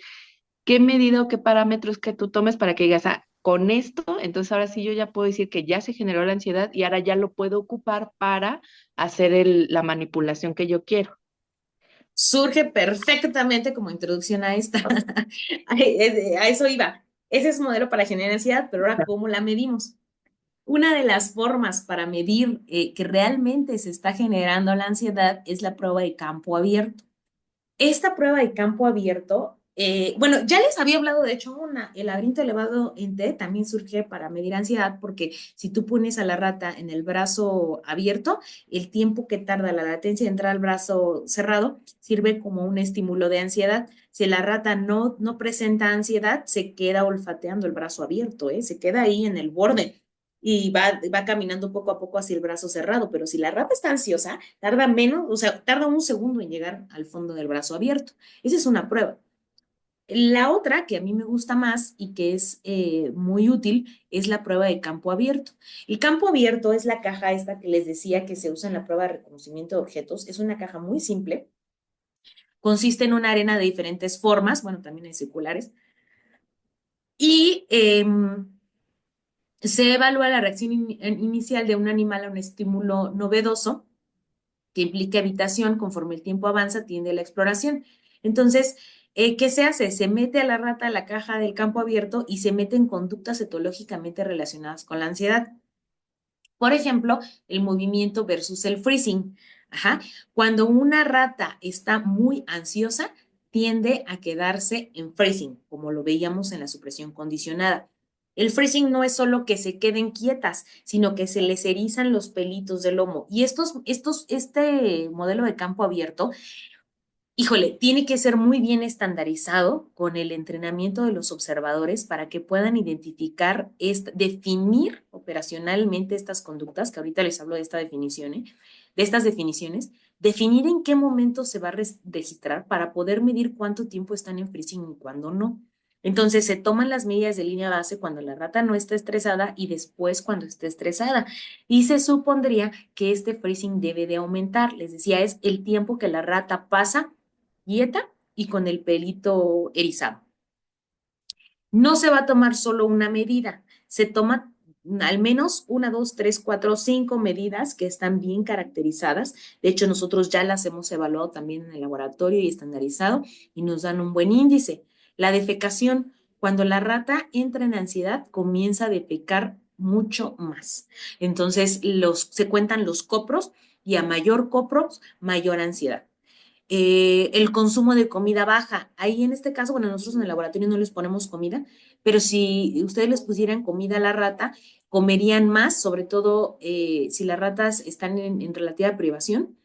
qué medida o qué parámetros que tú tomes para que digas, con esto, entonces ahora sí yo ya puedo decir que ya se generó la ansiedad y ahora ya lo puedo ocupar para hacer la manipulación que yo quiero. Surge perfectamente como introducción a esta. A eso iba. Ese es un modelo para generar ansiedad, pero ahora, ¿cómo la medimos? Una de las formas para medir que realmente se está generando la ansiedad es la prueba de campo abierto. Esta prueba de campo abierto, bueno, ya les había hablado, de hecho, el laberinto elevado en T también surge para medir ansiedad, porque si tú pones a la rata en el brazo abierto, el tiempo que tarda la latencia de entrar al brazo cerrado sirve como un estímulo de ansiedad. Si la rata no presenta ansiedad, se queda olfateando el brazo abierto, se queda ahí en el borde y va caminando poco a poco hacia el brazo cerrado, pero si la rata está ansiosa, tarda menos, o sea, tarda un segundo en llegar al fondo del brazo abierto. Esa es una prueba. La otra que a mí me gusta más y que es muy útil es la prueba de campo abierto. El campo abierto es la caja esta que les decía que se usa en la prueba de reconocimiento de objetos. Es una caja muy simple. Consiste en una arena de diferentes formas, bueno, también hay circulares. Y Se evalúa la reacción inicial de un animal a un estímulo novedoso que implica evitación. Conforme el tiempo avanza, tiende la exploración. Entonces, ¿qué se hace? Se mete a la rata a la caja del campo abierto y se meten conductas etológicamente relacionadas con la ansiedad. Por ejemplo, el movimiento versus el freezing. Ajá. Cuando una rata está muy ansiosa, tiende a quedarse en freezing, como lo veíamos en la supresión condicionada. El freezing no es solo que se queden quietas, sino que se les erizan los pelitos del lomo. Y este modelo de campo abierto, híjole, tiene que ser muy bien estandarizado con el entrenamiento de los observadores para que puedan identificar, definir operacionalmente estas conductas, que ahorita les hablo de esta definición, de estas definiciones, definir en qué momento se va a registrar para poder medir cuánto tiempo están en freezing y cuándo no. Entonces se toman las medidas de línea base cuando la rata no está estresada y después cuando esté estresada. Y se supondría que este freezing debe de aumentar. Les decía, es el tiempo que la rata pasa quieta y con el pelito erizado. No se va a tomar solo una medida, se toma al menos una, dos, tres, cuatro, cinco medidas que están bien caracterizadas. De hecho, nosotros ya las hemos evaluado también en el laboratorio y estandarizado y nos dan un buen índice. La defecación, cuando la rata entra en ansiedad, comienza a defecar mucho más. Entonces, se cuentan los copros y a mayor copros, mayor ansiedad. El consumo de comida baja. Ahí en este caso, bueno, nosotros en el laboratorio no les ponemos comida, pero si ustedes les pusieran comida a la rata, comerían más, sobre todo si las ratas están en relativa privación.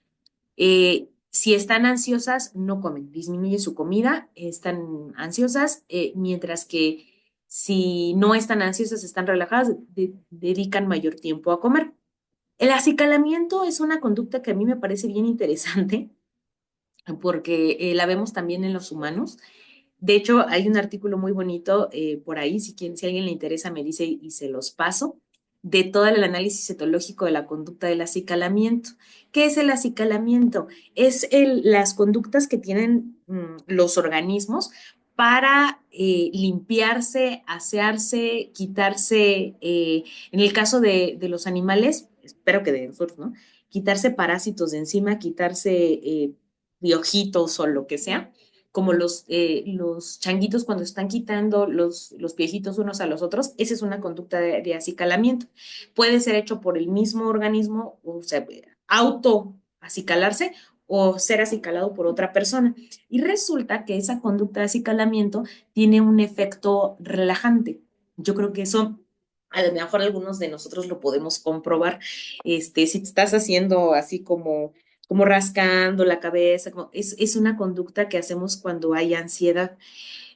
Si están ansiosas, no comen, disminuye su comida, están ansiosas, mientras que si no están ansiosas, están relajadas, dedican mayor tiempo a comer. El acicalamiento es una conducta que a mí me parece bien interesante porque la vemos también en los humanos. De hecho, hay un artículo muy bonito por ahí, si a alguien le interesa, me dice y se los paso, de todo el análisis etológico de la conducta del acicalamiento. ¿Qué es el acicalamiento? Es las conductas que tienen los organismos para limpiarse, asearse, quitarse, en el caso de los animales, espero que de nosotros, ¿no? Quitarse parásitos de encima, quitarse piojitos o lo que sea, como los changuitos cuando están quitando los piejitos unos a los otros, esa es una conducta de acicalamiento. Puede ser hecho por el mismo organismo, o sea, auto acicalarse o ser acicalado por otra persona. Y resulta que esa conducta de acicalamiento tiene un efecto relajante. Yo creo que eso a lo mejor algunos de nosotros lo podemos comprobar. Si te estás haciendo así como rascando la cabeza, es una conducta que hacemos cuando hay ansiedad.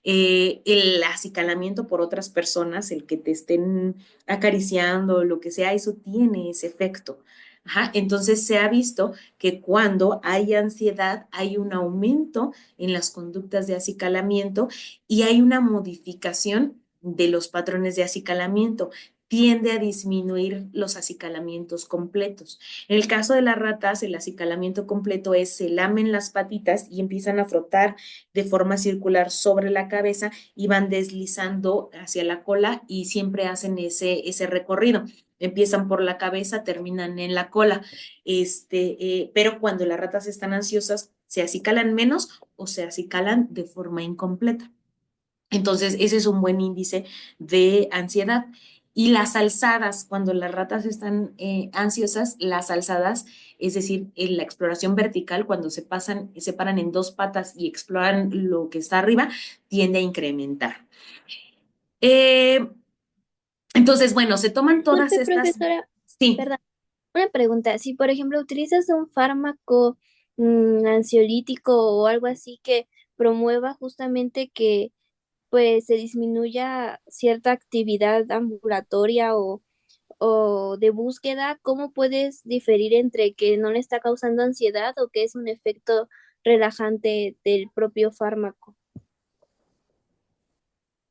El acicalamiento por otras personas, el que te estén acariciando, lo que sea, eso tiene ese efecto. Ajá. Entonces se ha visto que cuando hay ansiedad hay un aumento en las conductas de acicalamiento y hay una modificación de los patrones de acicalamiento. Tiende a disminuir los acicalamientos completos. En el caso de las ratas, el acicalamiento completo es se lamen las patitas y empiezan a frotar de forma circular sobre la cabeza y van deslizando hacia la cola y siempre hacen ese recorrido. Empiezan por la cabeza, terminan en la cola. Pero cuando las ratas están ansiosas, se acicalan menos o se acicalan de forma incompleta. Entonces, ese es un buen índice de ansiedad. Y las alzadas, cuando las ratas están ansiosas, las alzadas, es decir, en la exploración vertical, cuando se paran en dos patas y exploran lo que está arriba, tiende a incrementar. Eh, entonces, bueno, se toman todas Disculpe, estas, profesora, sí. perdón, una pregunta. Si, por ejemplo, utilizas un fármaco ansiolítico o algo así que promueva justamente que pues se disminuya cierta actividad ambulatoria o de búsqueda, ¿cómo puedes diferir entre que no le está causando ansiedad o que es un efecto relajante del propio fármaco?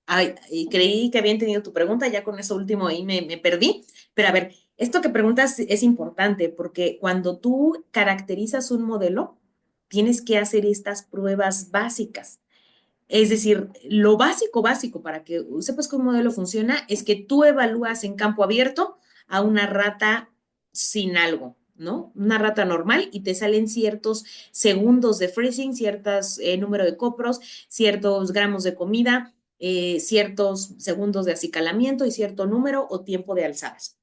Ay, y creí que había entendido tu pregunta, ya con eso último ahí me perdí. Pero a ver, esto que preguntas es importante porque cuando tú caracterizas un modelo, tienes que hacer estas pruebas básicas. Es decir, lo básico, básico para que sepas cómo un modelo funciona es que tú evalúas en campo abierto a una rata sin algo, ¿no? Una rata normal y te salen ciertos segundos de freezing, ciertos número de copros, ciertos gramos de comida, ciertos segundos de acicalamiento y cierto número o tiempo de alzadas.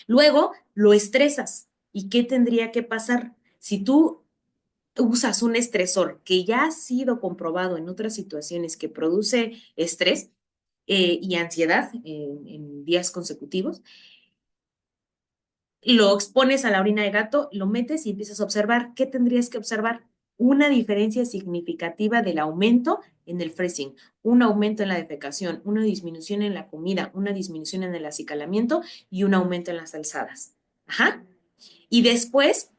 Luego lo estresas. ¿Y qué tendría que pasar? Si tú usas un estresor que ya ha sido comprobado en otras situaciones que produce estrés y ansiedad en días consecutivos, lo expones a la orina de gato, lo metes y empiezas a observar. ¿Qué tendrías que observar? Una diferencia significativa del aumento en el freezing, un aumento en la defecación, una disminución en la comida, una disminución en el acicalamiento y un aumento en las alzadas. Ajá. Y después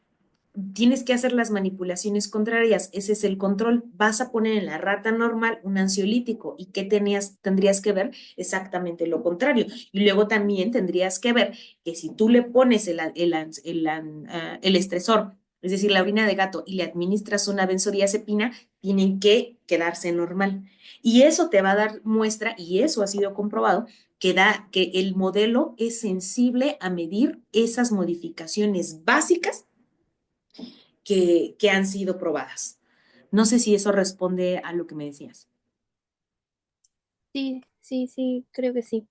tienes que hacer las manipulaciones contrarias. Ese es el control. Vas a poner en la rata normal un ansiolítico. ¿Y qué tendrías que ver? Exactamente lo contrario. Y luego también tendrías que ver que si tú le pones el estresor, es decir, la orina de gato, y le administras una benzodiazepina, tienen que quedarse normal. Y eso te va a dar muestra, y eso ha sido comprobado, que el modelo es sensible a medir esas modificaciones básicas que han sido probadas. No sé si eso responde a lo que me decías. Sí, sí, sí, creo que sí.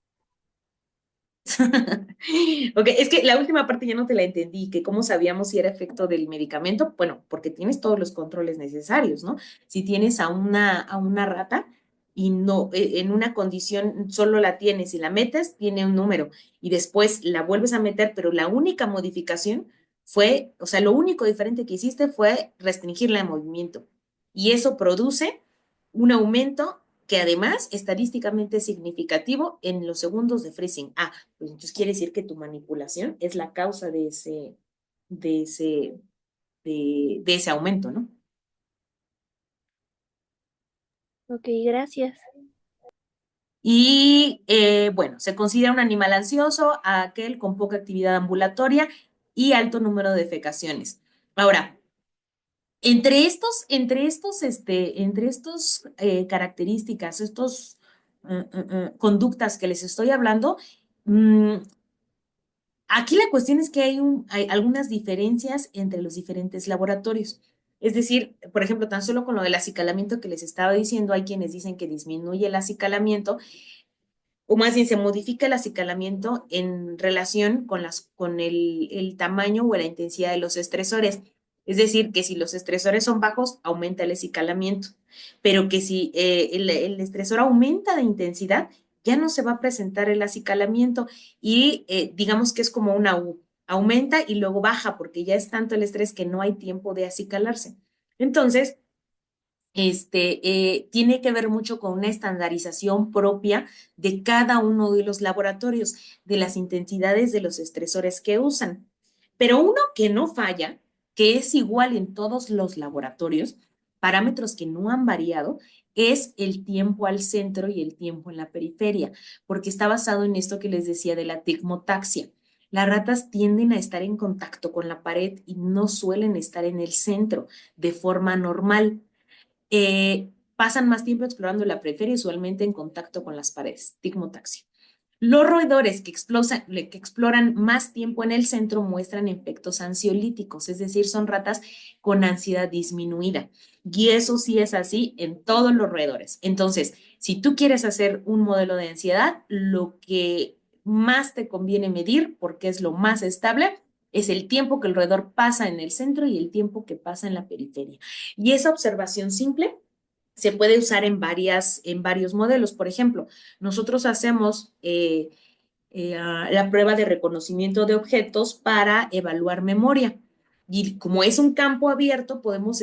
Ok, es que la última parte ya no te la entendí, que cómo sabíamos si era efecto del medicamento. Bueno, porque tienes todos los controles necesarios, ¿no? Si tienes a una rata y no, en una condición solo la tienes y la metes, tiene un número y después la vuelves a meter, pero la única modificación fue, o sea, lo único diferente que hiciste fue restringirla de movimiento. Y eso produce un aumento que además estadísticamente es significativo en los segundos de freezing. Ah, pues entonces quiere decir que tu manipulación es la causa de ese, de ese aumento, ¿no? Ok, gracias. Y bueno, se considera un animal ansioso a aquel con poca actividad ambulatoria y alto número de defecaciones. Ahora, entre estos características, estos conductas que les estoy hablando, mm, aquí la cuestión es que hay algunas diferencias entre los diferentes laboratorios. Es decir, por ejemplo, tan solo con lo del acicalamiento que les estaba diciendo, hay quienes dicen que disminuye el acicalamiento, o más bien se modifica el acicalamiento en relación con el tamaño o la intensidad de los estresores. Es decir, que si los estresores son bajos, aumenta el acicalamiento, pero que si el estresor aumenta de intensidad, ya no se va a presentar el acicalamiento y digamos que es como una U, aumenta y luego baja porque ya es tanto el estrés que no hay tiempo de acicalarse. Entonces, tiene que ver mucho con una estandarización propia de cada uno de los laboratorios, de las intensidades de los estresores que usan. Pero uno que no falla, que es igual en todos los laboratorios, parámetros que no han variado, es el tiempo al centro y el tiempo en la periferia, porque está basado en esto que les decía de la tigmotaxia. Las ratas tienden a estar en contacto con la pared y no suelen estar en el centro de forma normal. Pasan más tiempo explorando la periferia, usualmente en contacto con las paredes, tigmotaxia. Los roedores que exploran más tiempo en el centro muestran efectos ansiolíticos, es decir, son ratas con ansiedad disminuida. Y eso sí es así en todos los roedores. Entonces, si tú quieres hacer un modelo de ansiedad, lo que más te conviene medir, porque es lo más estable, es el tiempo que el roedor pasa en el centro y el tiempo que pasa en la periferia. Y esa observación simple se puede usar en varios modelos. Por ejemplo, nosotros hacemos la prueba de reconocimiento de objetos para evaluar memoria. Y como es un campo abierto, podemos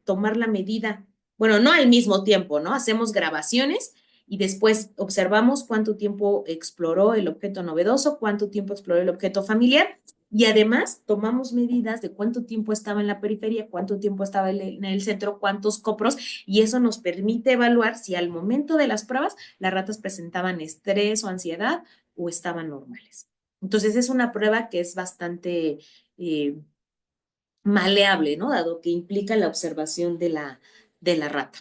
tomar la medida, bueno, no al mismo tiempo, ¿no? Hacemos grabaciones y después observamos cuánto tiempo exploró el objeto novedoso, cuánto tiempo exploró el objeto familiar y además tomamos medidas de cuánto tiempo estaba en la periferia, cuánto tiempo estaba en el centro, cuántos copros y eso nos permite evaluar si al momento de las pruebas las ratas presentaban estrés o ansiedad o estaban normales. Entonces es una prueba que es bastante maleable, ¿no? Dado que implica la observación de la rata.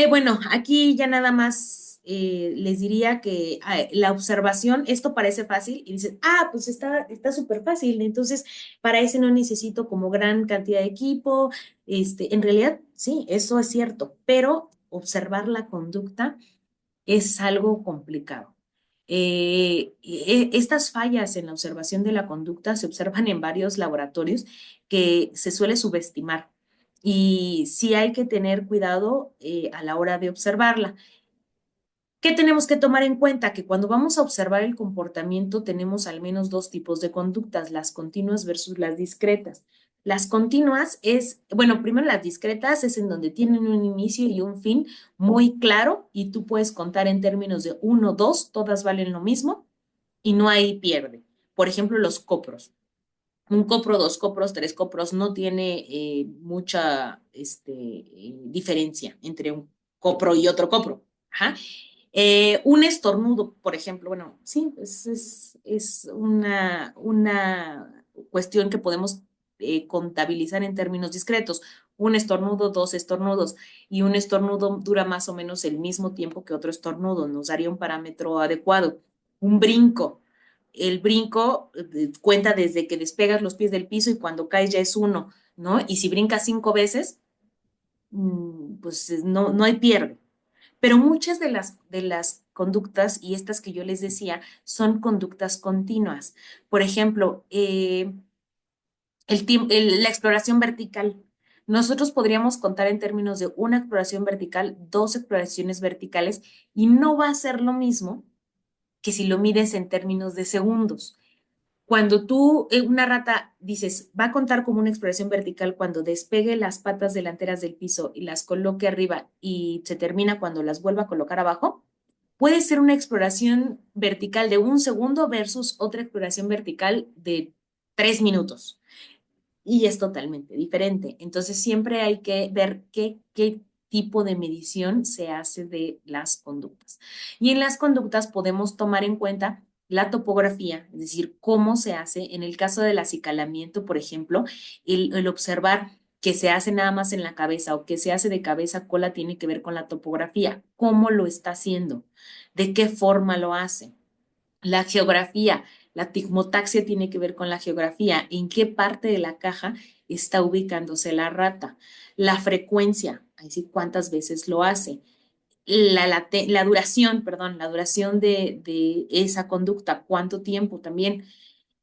Bueno, aquí ya nada más les diría que la observación, esto parece fácil y dices, pues está súper fácil, entonces para eso no necesito como gran cantidad de equipo, en realidad sí, eso es cierto, pero observar la conducta es algo complicado. Estas fallas en la observación de la conducta se observan en varios laboratorios que se suele subestimar y sí hay que tener cuidado a la hora de observarla. ¿Qué tenemos que tomar en cuenta? Que cuando vamos a observar el comportamiento tenemos al menos dos tipos de conductas, las continuas versus las discretas. Las continuas es, bueno, primero las discretas es en donde tienen un inicio y un fin muy claro y tú puedes contar en términos de uno, dos, todas valen lo mismo y no hay pierde. Por ejemplo, los copros. Un copro, dos copros, tres copros no tiene mucha diferencia entre un copro y otro copro. Ajá. Un estornudo, por ejemplo, bueno, sí, es una cuestión que podemos contabilizar en términos discretos. Un estornudo, dos estornudos, y un estornudo dura más o menos el mismo tiempo que otro estornudo, nos daría un parámetro adecuado. Un brinco, el brinco cuenta desde que despegas los pies del piso y cuando caes ya es uno, ¿no? Y si brincas 5 veces, pues no hay pierde. Pero muchas de las conductas, y estas que yo les decía, son conductas continuas. Por ejemplo, la exploración vertical. Nosotros podríamos contar en términos de una exploración vertical, dos exploraciones verticales, y no va a ser lo mismo que si lo mides en términos de segundos. Cuando tú, una rata, dices, va a contar como una exploración vertical cuando despegue las patas delanteras del piso y las coloque arriba y se termina cuando las vuelva a colocar abajo, puede ser una exploración vertical de 1 segundo versus otra exploración vertical de 3 minutos. Y es totalmente diferente. Entonces, siempre hay que ver qué tipo de medición se hace de las conductas. Y en las conductas podemos tomar en cuenta la topografía, es decir, cómo se hace. En el caso del acicalamiento, por ejemplo, el observar que se hace nada más en la cabeza o que se hace de cabeza a cola tiene que ver con la topografía, cómo lo está haciendo, de qué forma lo hace. La geografía, la tigmotaxia tiene que ver con la geografía, en qué parte de la caja está ubicándose la rata. La frecuencia, es decir, cuántas veces lo hace. La duración, perdón, la duración de esa conducta, cuánto tiempo también.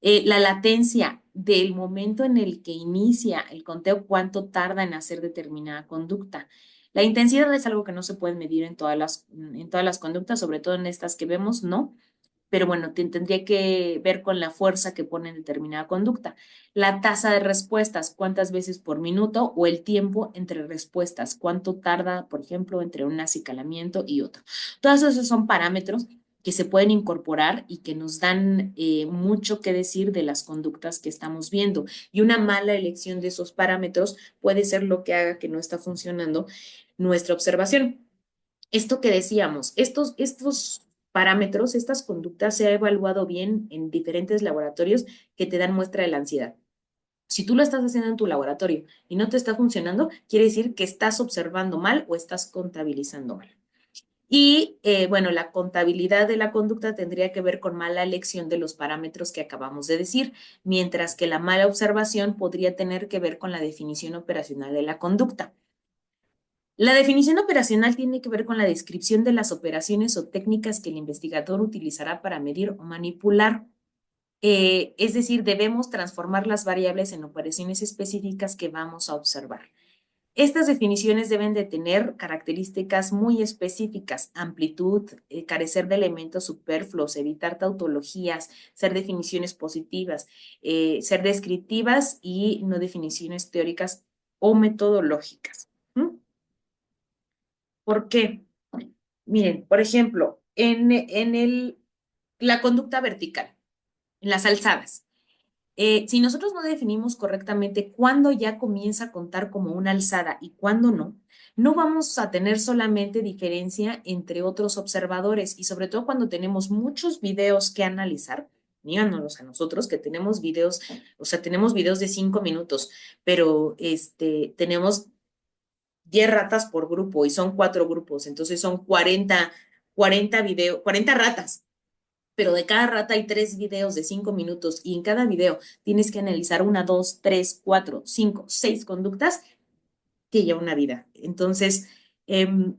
La latencia del momento en el que inicia el conteo, cuánto tarda en hacer determinada conducta. La intensidad es algo que no se puede medir en todas las conductas, sobre todo en estas que vemos, ¿no? Pero bueno, tendría que ver con la fuerza que pone en determinada conducta. La tasa de respuestas, cuántas veces por minuto o el tiempo entre respuestas, cuánto tarda, por ejemplo, entre un acicalamiento y otro. Todos esos son parámetros que se pueden incorporar y que nos dan mucho que decir de las conductas que estamos viendo. Y una mala elección de esos parámetros puede ser lo que haga que no está funcionando nuestra observación. Esto que decíamos, estos parámetros, estas conductas se ha evaluado bien en diferentes laboratorios que te dan muestra de la ansiedad. Si tú lo estás haciendo en tu laboratorio y no te está funcionando, quiere decir que estás observando mal o estás contabilizando mal. Y bueno, la contabilidad de la conducta tendría que ver con mala elección de los parámetros que acabamos de decir, mientras que la mala observación podría tener que ver con la definición operacional de la conducta. La definición operacional tiene que ver con la descripción de las operaciones o técnicas que el investigador utilizará para medir o manipular. Es decir, debemos transformar las variables en operaciones específicas que vamos a observar. Estas definiciones deben de tener características muy específicas, amplitud, carecer de elementos superfluos, evitar tautologías, ser definiciones positivas, ser descriptivas y no definiciones teóricas o metodológicas. ¿Mm? ¿Por qué? Miren, por ejemplo, la conducta vertical, en las alzadas. Si nosotros no definimos correctamente cuándo ya comienza a contar como una alzada y cuándo no, no vamos a tener solamente diferencia entre otros observadores y sobre todo cuando tenemos muchos videos que analizar. Díganos a nosotros que tenemos videos, o sea, tenemos videos de 5 minutos, pero tenemos 10 ratas por grupo y son 4 grupos, entonces son 40 ratas, pero de cada rata hay 3 videos de 5 minutos y en cada video tienes que analizar una, dos, tres, cuatro, cinco, 6 conductas que lleva una vida. Entonces, em,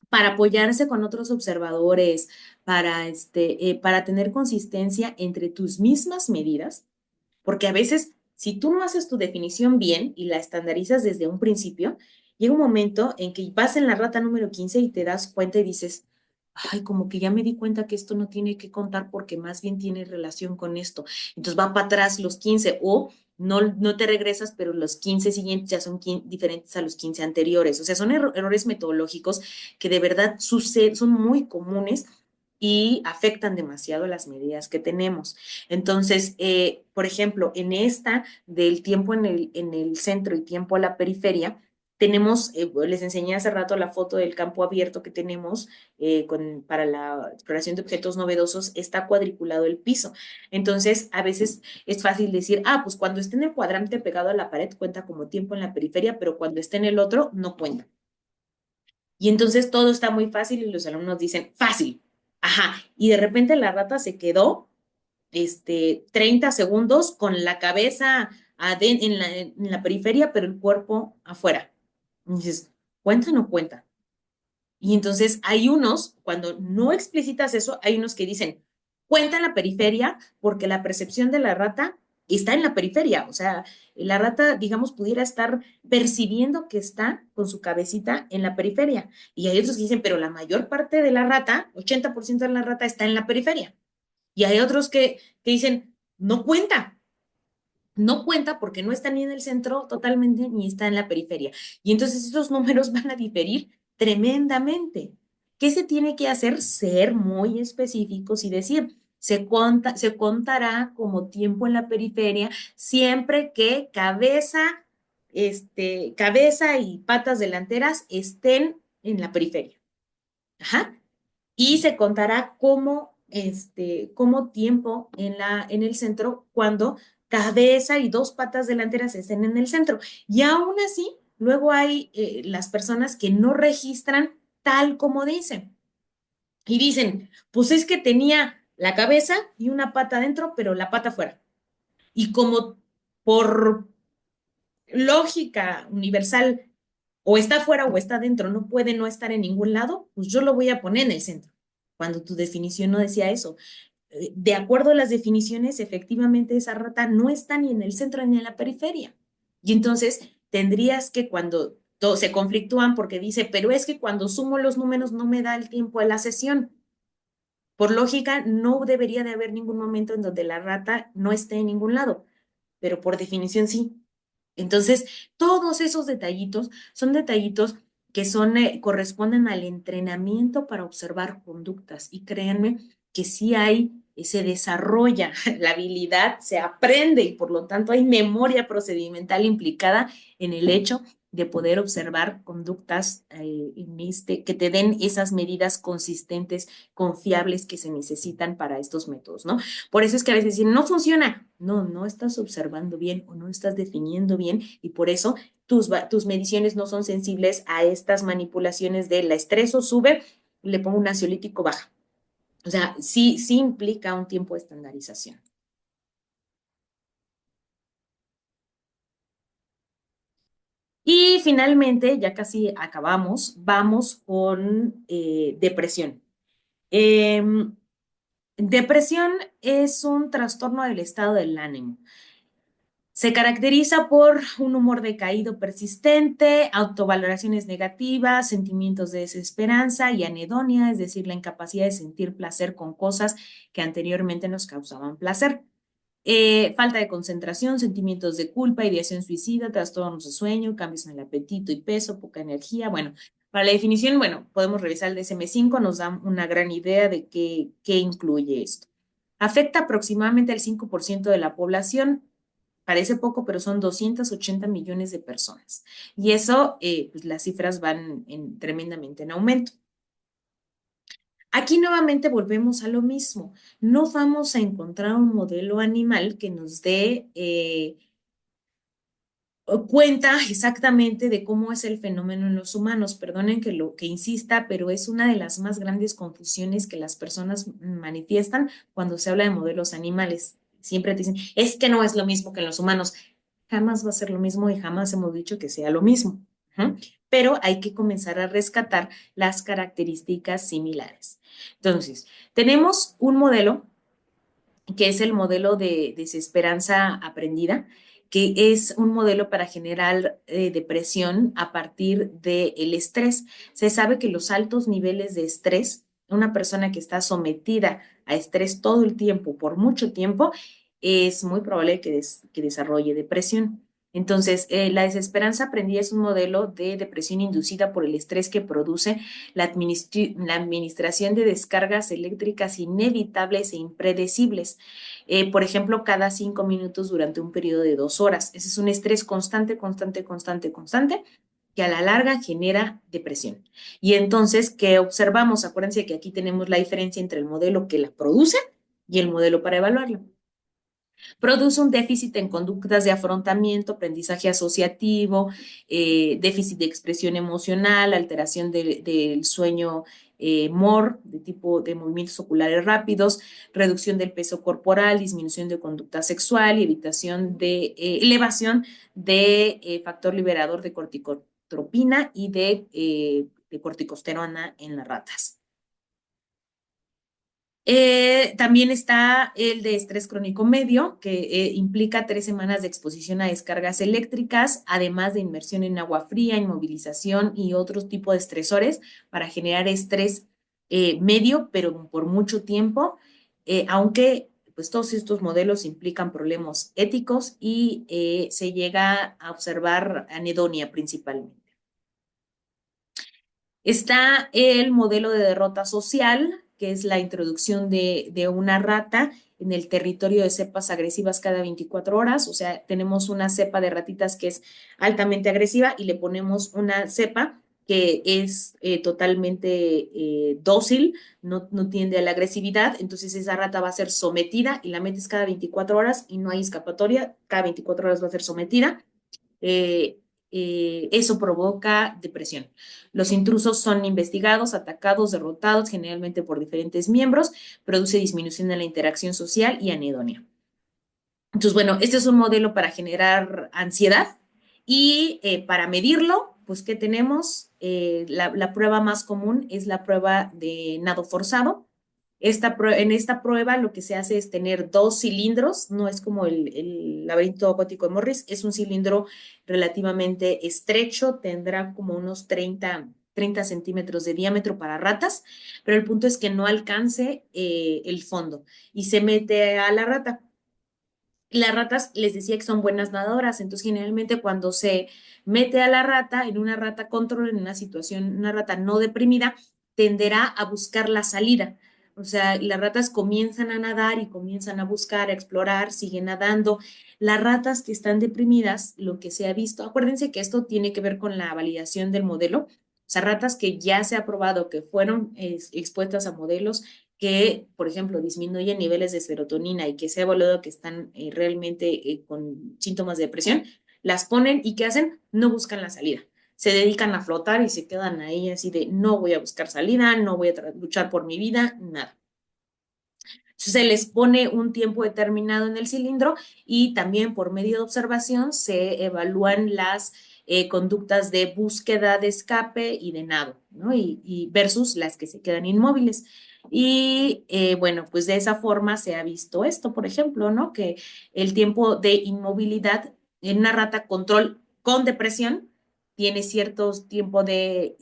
para apoyarse con otros observadores, para tener consistencia entre tus mismas medidas, porque a veces, si tú no haces tu definición bien y la estandarizas desde un principio, llega un momento en que vas en la rata número 15 y te das cuenta y dices, ay, como que ya me di cuenta que esto no tiene que contar porque más bien tiene relación con esto. Entonces va para atrás los 15 o no te regresas, pero los 15 siguientes ya son diferentes a los 15 anteriores. O sea, son errores metodológicos que de verdad suceden, son muy comunes y afectan demasiado las medidas que tenemos. Entonces, por ejemplo, en esta del tiempo en el centro y tiempo a la periferia, tenemos, les enseñé hace rato la foto del campo abierto que tenemos para la exploración de objetos novedosos, está cuadriculado el piso. Entonces, a veces es fácil decir, pues cuando esté en el cuadrante pegado a la pared cuenta como tiempo en la periferia, pero cuando esté en el otro no cuenta. Y entonces todo está muy fácil y los alumnos dicen, fácil. Ajá. Y de repente la rata se quedó 30 segundos con la cabeza en la periferia, pero el cuerpo afuera. Y dices, ¿cuenta o no cuenta? Y entonces hay unos, cuando no explicitas eso, hay unos que dicen, cuenta en la periferia porque la percepción de la rata está en la periferia. O sea, la rata, digamos, pudiera estar percibiendo que está con su cabecita en la periferia. Y hay otros que dicen, pero la mayor parte de la rata, 80% de la rata está en la periferia. Y hay otros que dicen, no cuenta. No cuenta porque no está ni en el centro totalmente ni está en la periferia. Y entonces esos números van a diferir tremendamente. ¿Qué se tiene que hacer? Ser muy específicos y decir, se contará como tiempo en la periferia siempre que cabeza y patas delanteras estén en la periferia. Ajá. Y se contará como tiempo en el centro cuando cabeza y dos patas delanteras estén en el centro. Y aún así, luego hay las personas que no registran tal como dicen. Y dicen, pues es que tenía la cabeza y una pata adentro, pero la pata fuera. Y como por lógica universal, o está fuera o está dentro, no puede no estar en ningún lado, pues yo lo voy a poner en el centro, cuando tu definición no decía eso. De acuerdo a las definiciones, efectivamente esa rata no está ni en el centro ni en la periferia. Y entonces tendrías que cuando se conflictúan porque dice, pero es que cuando sumo los números no me da el tiempo de la sesión. Por lógica, no debería de haber ningún momento en donde la rata no esté en ningún lado, pero por definición sí. Entonces, todos esos detallitos son detallitos que corresponden al entrenamiento para observar conductas. Y créanme que sí se desarrolla la habilidad, se aprende y por lo tanto hay memoria procedimental implicada en el hecho de poder observar conductas que te den esas medidas consistentes, confiables que se necesitan para estos métodos, ¿no? Por eso es que a veces dicen, no funciona. No estás observando bien o no estás definiendo bien y por eso tus mediciones no son sensibles a estas manipulaciones de la estreso sube, le pongo un ansiolítico baja. O sea, sí implica un tiempo de estandarización. Y finalmente, ya casi acabamos, vamos con depresión. Depresión es un trastorno del estado del ánimo. Se caracteriza por un humor decaído persistente, autovaloraciones negativas, sentimientos de desesperanza y anedonia, es decir, la incapacidad de sentir placer con cosas que anteriormente nos causaban placer. Falta de concentración, sentimientos de culpa, ideación suicida, trastornos de sueño, cambios en el apetito y peso, poca energía. Bueno, para la definición, bueno, podemos revisar el DSM-5, nos da una gran idea de qué incluye esto. Afecta aproximadamente al 5% de la población. Parece poco, pero son 280 millones de personas. Y eso, pues las cifras van tremendamente en aumento. Aquí nuevamente volvemos a lo mismo. No vamos a encontrar un modelo animal que nos dé cuenta exactamente de cómo es el fenómeno en los humanos. Perdonen que lo que insista, pero es una de las más grandes confusiones que las personas manifiestan cuando se habla de modelos animales. Siempre te dicen, es que no es lo mismo que en los humanos. Jamás va a ser lo mismo y jamás hemos dicho que sea lo mismo. Ujú. Pero hay que comenzar a rescatar las características similares. Entonces, tenemos un modelo que es el modelo de desesperanza aprendida, que es un modelo para generar depresión a partir del estrés. Se sabe que los altos niveles de estrés, una persona que está sometida a estrés todo el tiempo, por mucho tiempo, es muy probable que desarrolle depresión. Entonces, la desesperanza aprendida es un modelo de depresión inducida por el estrés que produce la administración de descargas eléctricas inevitables e impredecibles. Por ejemplo, cada 5 minutos durante un periodo de 2 horas. Ese es un estrés constante, constante, constante, constante, que a la larga genera depresión. Y entonces, ¿qué observamos? Acuérdense que aquí tenemos la diferencia entre el modelo que la produce y el modelo para evaluarlo. Produce un déficit en conductas de afrontamiento, aprendizaje asociativo, déficit de expresión emocional, alteración del sueño MOR, de tipo de movimientos oculares rápidos, reducción del peso corporal, disminución de conducta sexual y elevación de factor liberador de corticotropina y de corticosterona en las ratas. También está el de estrés crónico medio, que implica 3 semanas de exposición a descargas eléctricas, además de inmersión en agua fría, inmovilización y otros tipos de estresores para generar estrés medio, pero por mucho tiempo, aunque pues todos estos modelos implican problemas éticos y se llega a observar anedonia principalmente. Está el modelo de derrota social, que es la introducción de una rata en el territorio de cepas agresivas cada 24 horas. O sea, tenemos una cepa de ratitas que es altamente agresiva y le ponemos una cepa que es totalmente dócil, no tiende a la agresividad. Entonces esa rata va a ser sometida y la metes cada 24 horas y no hay escapatoria. Cada 24 horas va a ser sometida. Eh, eso provoca depresión. Los intrusos son investigados, atacados, derrotados, generalmente por diferentes miembros, produce disminución en la interacción social y anedonia. Entonces, bueno, este es un modelo para generar ansiedad y para medirlo, pues, ¿qué tenemos? La prueba más común es la prueba de nado forzado. En esta prueba lo que se hace es tener 2 cilindros, no es como el laberinto acuático de Morris, es un cilindro relativamente estrecho, tendrá como unos 30 centímetros de diámetro para ratas, pero el punto es que no alcance el fondo y se mete a la rata. Las ratas les decía que son buenas nadadoras, entonces generalmente cuando se mete a la rata, en una rata control, en una situación, una rata no deprimida, tenderá a buscar la salida. O sea, las ratas comienzan a nadar y comienzan a buscar, a explorar, siguen nadando. Las ratas que están deprimidas, lo que se ha visto, acuérdense que esto tiene que ver con la validación del modelo. O sea, ratas que ya se ha probado que fueron expuestas a modelos que, por ejemplo, disminuyen niveles de serotonina y que se ha evaluado que están realmente con síntomas de depresión, las ponen y ¿qué hacen? No buscan la salida. Se dedican a flotar y se quedan ahí así de no voy a buscar salida, no voy a luchar por mi vida, nada. Se les pone un tiempo determinado en el cilindro y también por medio de observación se evalúan las conductas de búsqueda de escape y de nado, ¿no? Y versus las que se quedan inmóviles. Y bueno, pues de esa forma se ha visto esto, por ejemplo, ¿no? Que el tiempo de inmovilidad en una rata control con depresión tiene cierto tiempo de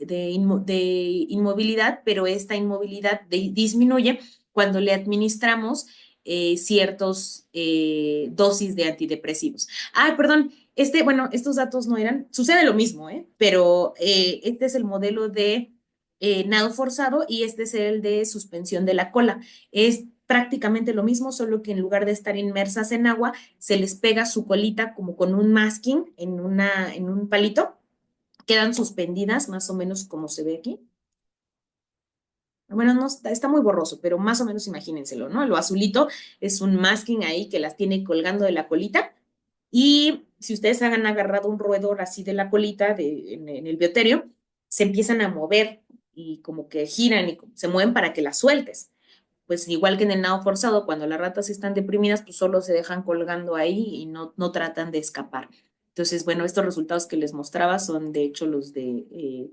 inmovilidad, pero esta inmovilidad disminuye cuando le administramos ciertos dosis de antidepresivos. Ah, perdón, bueno, estos datos no eran, sucede lo mismo, pero este es el modelo de nado forzado y este es el de suspensión de la cola. Es prácticamente lo mismo, solo que en lugar de estar inmersas en agua, se les pega su colita como con un masking en un palito, quedan suspendidas más o menos como se ve aquí. Bueno, no está muy borroso, pero más o menos imagínenselo, ¿no? Lo azulito es un masking ahí que las tiene colgando de la colita Y si ustedes han agarrado un roedor así de la colita en el bioterio, se empiezan a mover y como que giran y se mueven para que las sueltes. Pues igual que en el nado forzado, cuando las ratas están deprimidas, pues solo se dejan colgando ahí y no tratan de escapar. Entonces, bueno, estos resultados que les mostraba son de hecho los de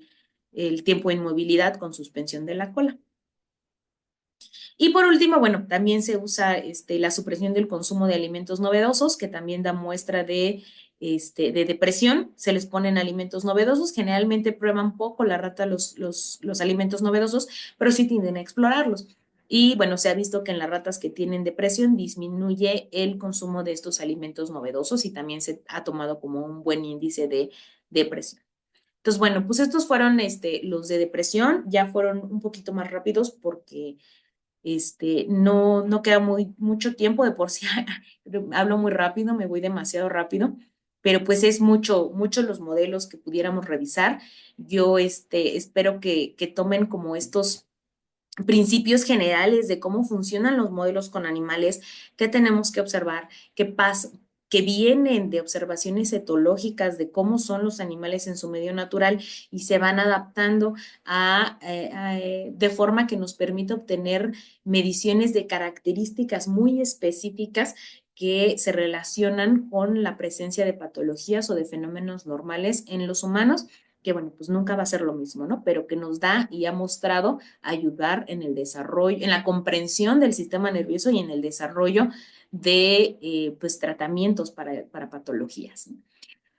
el tiempo en movilidad con suspensión de la cola. Y por último, bueno, también se usa la supresión del consumo de alimentos novedosos, que también da muestra de depresión. Se les ponen alimentos novedosos, generalmente prueban poco la rata los alimentos novedosos, pero sí tienden a explorarlos. Y bueno, se ha visto que en las ratas que tienen depresión disminuye el consumo de estos alimentos novedosos y también se ha tomado como un buen índice de depresión. Entonces, bueno, pues estos fueron los de depresión, ya fueron un poquito más rápidos porque no queda mucho tiempo de por sí, hablo muy rápido, me voy demasiado rápido, pero pues es mucho los modelos que pudiéramos revisar. Yo espero que tomen como estos principios generales de cómo funcionan los modelos con animales, qué tenemos que observar, qué pasa, que vienen de observaciones etológicas de cómo son los animales en su medio natural y se van adaptando de forma que nos permita obtener mediciones de características muy específicas que se relacionan con la presencia de patologías o de fenómenos normales en los humanos, que bueno, pues nunca va a ser lo mismo, ¿no? Pero que nos da y ha mostrado ayudar en el desarrollo, en la comprensión del sistema nervioso y en el desarrollo de pues tratamientos para patologías.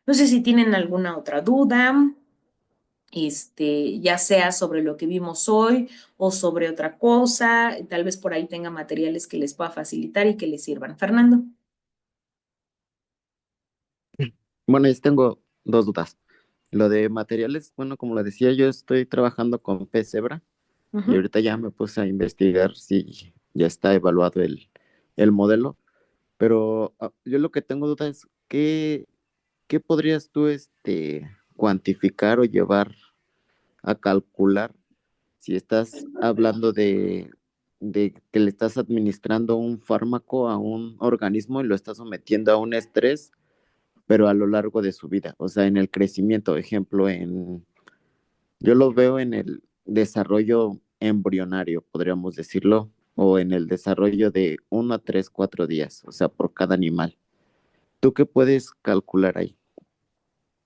No sé si tienen alguna otra duda, ya sea sobre lo que vimos hoy o sobre otra cosa, tal vez por ahí tenga materiales que les pueda facilitar y que les sirvan. Fernando. Bueno, yo tengo dos dudas. Lo de materiales, bueno, como lo decía, yo estoy trabajando con pez cebra y Ujú. ahorita ya me puse a investigar si ya está evaluado el modelo, pero yo lo que tengo duda es ¿qué podrías tú cuantificar o llevar a calcular si estás hablando de que le estás administrando un fármaco a un organismo y lo estás sometiendo a un estrés, pero a lo largo de su vida, o sea, en el crecimiento, ejemplo, yo lo veo en el desarrollo embrionario, podríamos decirlo, o en el desarrollo de 1 a 3, 4 días, o sea, por cada animal. ¿Tú qué puedes calcular ahí?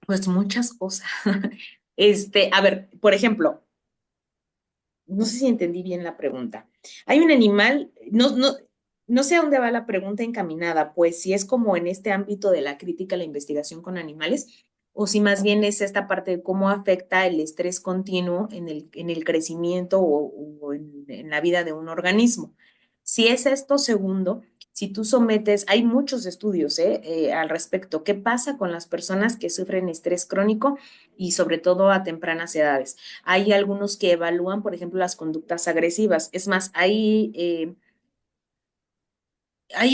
Pues muchas cosas. A ver, por ejemplo, no sé si entendí bien la pregunta. Hay un animal, no sé a dónde va la pregunta encaminada, pues si es como en este ámbito de la crítica a la investigación con animales, o si más bien es esta parte de cómo afecta el estrés continuo en el crecimiento o en la vida de un organismo. Si es esto segundo, si tú sometes, hay muchos estudios al respecto. ¿Qué pasa con las personas que sufren estrés crónico y sobre todo a tempranas edades? Hay algunos que evalúan, por ejemplo, las conductas agresivas. Es más, hay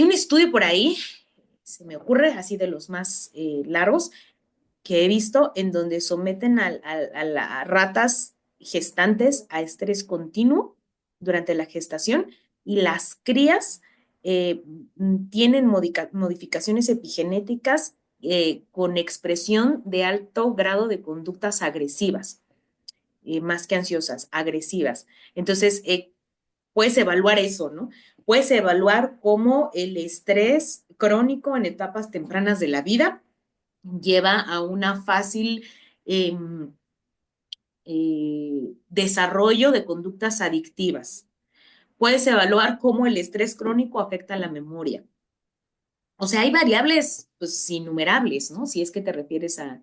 un estudio por ahí, se me ocurre, así de los más largos, que he visto, en donde someten a ratas gestantes a estrés continuo durante la gestación y las crías eh, tienen modificaciones epigenéticas con expresión de alto grado de conductas agresivas, más que ansiosas, agresivas. Entonces, puedes evaluar eso, ¿no? Puedes evaluar cómo el estrés crónico en etapas tempranas de la vida lleva a una fácil eh, desarrollo de conductas adictivas. Puedes evaluar cómo el estrés crónico afecta a la memoria. O sea, hay variables pues innumerables, ¿no? Si es que te refieres Sí, a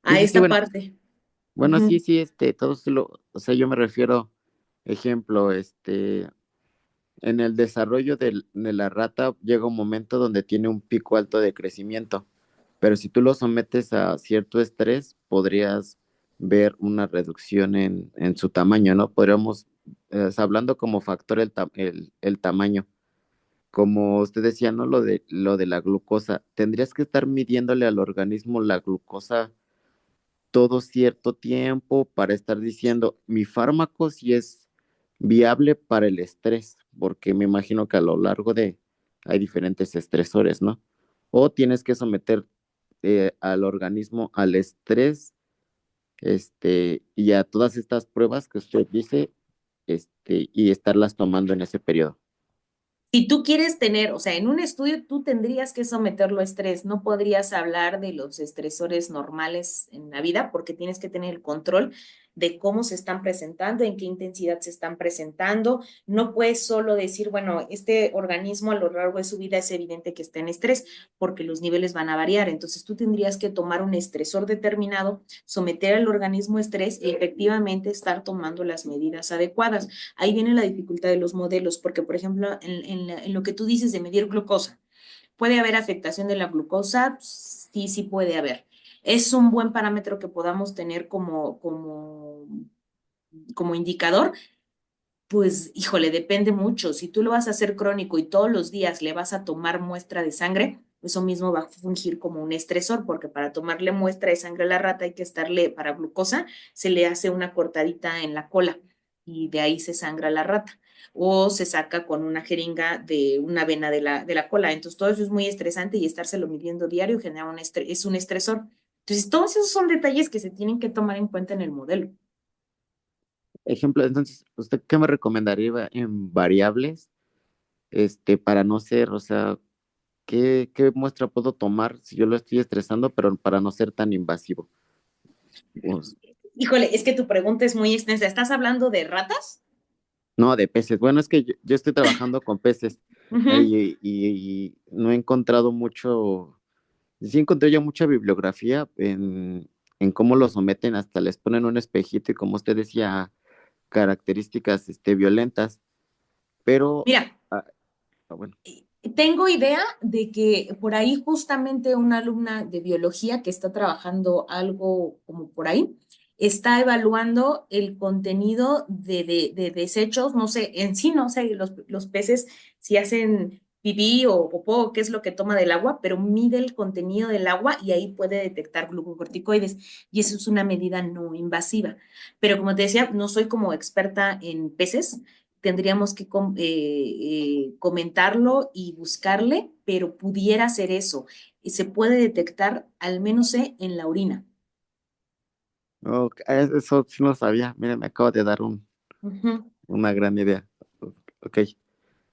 sí, sí, esta bueno, parte. bueno, sí, Ujú. sí, o sea, yo me refiero, ejemplo, en el desarrollo de la rata llega un momento donde tiene un pico alto de crecimiento, pero si tú lo sometes a cierto estrés, podrías ver una reducción en su tamaño, ¿no? Podríamos, hablando como factor el tamaño, como usted decía, ¿no? Lo de la glucosa, tendrías que estar midiéndole al organismo la glucosa todo cierto tiempo para estar diciendo, mi fármaco si es viable para el estrés, porque me imagino que a lo largo hay diferentes estresores, ¿no? o tienes que someter al organismo al estrés, y a todas estas pruebas que usted dice, y estarlas tomando en ese periodo. Si tú quieres tener, o sea, en un estudio tú tendrías que someterlo a estrés, no podrías hablar de los estresores normales en la vida porque tienes que tener el control de cómo se están presentando, en qué intensidad se están presentando. No puedes solo decir, bueno, este organismo a lo largo de su vida es evidente que está en estrés porque los niveles van a variar. Entonces tú tendrías que tomar un estresor determinado, someter al organismo a estrés y efectivamente estar tomando las medidas adecuadas. Ahí viene la dificultad de los modelos, porque, por ejemplo, en lo que tú dices de medir glucosa, ¿puede haber afectación de la glucosa? Sí, sí puede haber. ¿Es un buen parámetro que podamos tener como indicador? Pues, híjole, depende mucho. Si tú lo vas a hacer crónico y todos los días le vas a tomar muestra de sangre, eso mismo va a fungir como un estresor, porque para tomarle muestra de sangre a la rata hay que estarle, para glucosa, se le hace una cortadita en la cola y de ahí se sangra la rata. O se saca con una jeringa de una vena de la cola. Entonces, todo eso es muy estresante y estárselo midiendo diario genera es un estresor. Entonces, todos esos son detalles que se tienen que tomar en cuenta en el modelo. Ejemplo, entonces, ¿usted qué me recomendaría en variables, para no ser, o sea, qué muestra puedo tomar si yo lo estoy estresando, pero para no ser tan invasivo? Pues, Híjole, es que tu pregunta es muy extensa. ¿Estás hablando de ratas? no, de peces. Bueno, es que yo estoy trabajando con peces, Ujú. y no he encontrado mucho, sí encontré ya mucha bibliografía en cómo lo someten, hasta les ponen un espejito y como usted decía, características, violentas, pero, Mira, ah, bueno, tengo idea de que por ahí justamente una alumna de biología que está trabajando algo como por ahí, está evaluando el contenido de desechos, no sé, en sí no sé los peces si hacen pipí o popó, qué es lo que toma del agua, pero mide el contenido del agua y ahí puede detectar glucocorticoides y eso es una medida no invasiva. Pero como te decía, no soy como experta en peces, tendríamos que comentarlo y buscarle, pero pudiera ser eso. Y se puede detectar, al menos en la orina. ok, eso sí no sabía. Mire, me acaba de dar Ujú. una gran idea. Ok,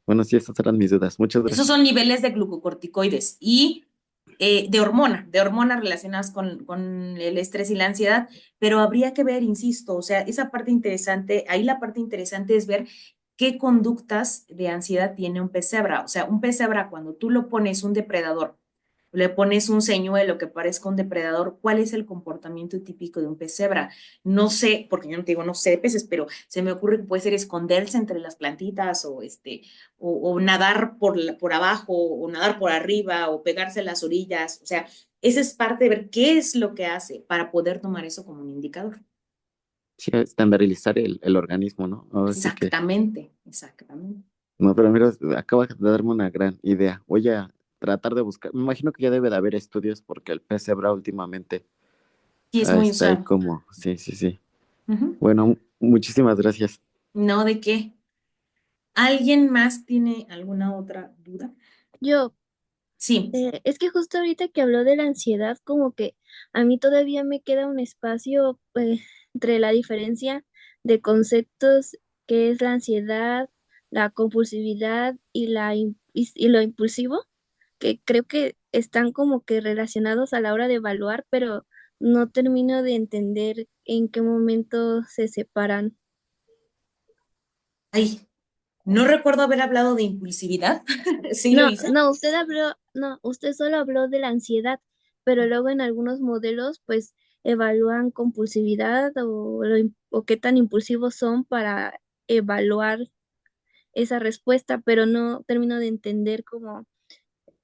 bueno, sí, esas eran mis dudas. Muchas Esos gracias. son niveles de glucocorticoides y de hormonas relacionadas con el estrés y la ansiedad, pero habría que ver, insisto, o sea, esa parte interesante, ahí la parte interesante es ver qué conductas de ansiedad tiene un pez cebra. O sea, un pez cebra, cuando tú lo pones un depredador, le pones un señuelo que parezca un depredador, ¿cuál es el comportamiento típico de un pez cebra? No sé, porque yo no te digo, no sé de peces, pero se me ocurre que puede ser esconderse entre las plantitas o nadar por abajo, o nadar por arriba, o pegarse a las orillas. O sea, esa es parte de ver qué es lo que hace para poder tomar eso como un indicador. Sí, estandarizar el organismo, ¿no? Ahora sí que, Exactamente, exactamente. no, pero mira, acaba de darme una gran idea. Voy a tratar de buscar, me imagino que ya debe de haber estudios porque el pez cebra últimamente Sí, es muy está ahí usado. como, sí, sí, sí. Ujú. Bueno, muchísimas gracias. No, ¿de qué? ¿Alguien más tiene alguna otra duda? Yo, Sí. es que justo ahorita que habló de la ansiedad, como que a mí todavía me queda un espacio entre la diferencia de conceptos que es la ansiedad, la compulsividad y lo impulsivo, que creo que están como que relacionados a la hora de evaluar, pero no termino de entender en qué momento se separan. Ay, no recuerdo haber hablado de impulsividad. ¿Sí lo No, hice? no, usted solo habló de la ansiedad, pero luego en algunos modelos pues evalúan compulsividad o qué tan impulsivos son para evaluar esa respuesta, pero no termino de entender como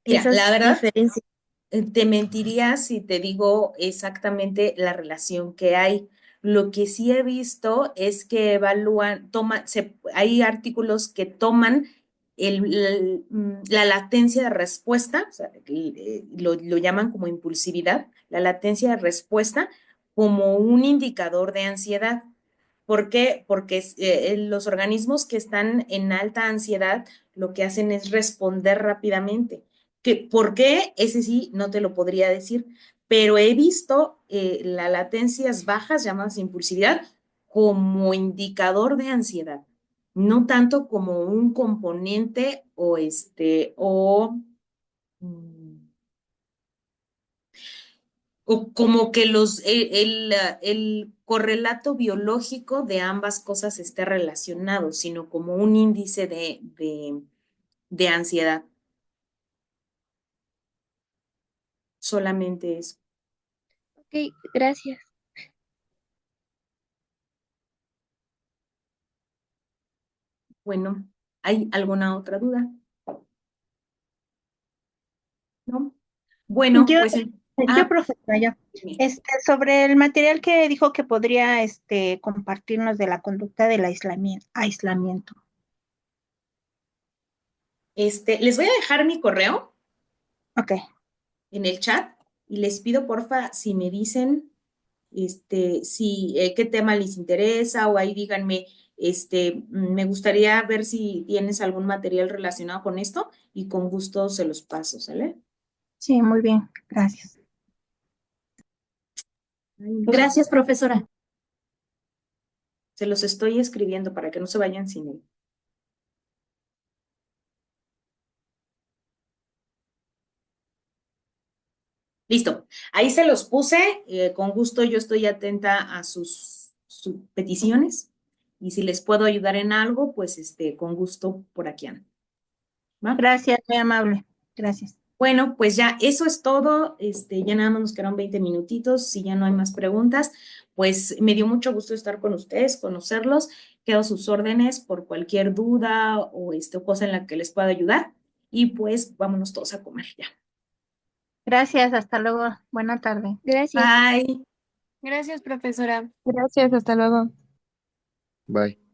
Mira, la esas verdad, diferencias. te mentiría si te digo exactamente la relación que hay. Lo que sí he visto es que evalúan, hay artículos que toman la latencia de respuesta, o sea, lo llaman como impulsividad, la latencia de respuesta como un indicador de ansiedad. ¿Por qué? Porque los organismos que están en alta ansiedad lo que hacen es responder rápidamente ¿Por qué? Ese sí, no te lo podría decir, pero he visto las latencias bajas, llamadas impulsividad, como indicador de ansiedad, no tanto como un componente mm, o como que el correlato biológico de ambas cosas esté relacionado, sino como un índice de ansiedad. Solamente eso. Ok, gracias. Bueno, ¿hay alguna otra duda? ¿No? Bueno, Yo, pues, yo, profesora, yo. dime. Sobre el material que dijo que podría compartirnos de la conducta del aislamiento. Les voy a dejar mi correo Ok, en el chat y les pido porfa si me dicen qué tema les interesa o ahí díganme, me gustaría ver si tienes algún material relacionado con esto y con gusto se los paso, ¿sale? sí, muy bien, gracias. Gracias, profesora. Se los estoy escribiendo para que no se vayan sin él. Listo. Ahí se los puse. Con gusto yo estoy atenta a sus peticiones y si les puedo ayudar en algo, pues con gusto por aquí ando. ¿Va? Gracias, muy amable. Gracias. Bueno, pues ya eso es todo. Ya nada más nos quedaron 20 minutitos. Si ya no hay más preguntas, pues me dio mucho gusto estar con ustedes, conocerlos. Quedo a sus órdenes por cualquier duda o cosa en la que les pueda ayudar. Y pues vámonos todos a comer ya. Gracias, hasta luego. Buena tarde. Gracias. Bye. Gracias, profesora. Gracias, hasta luego. Bye.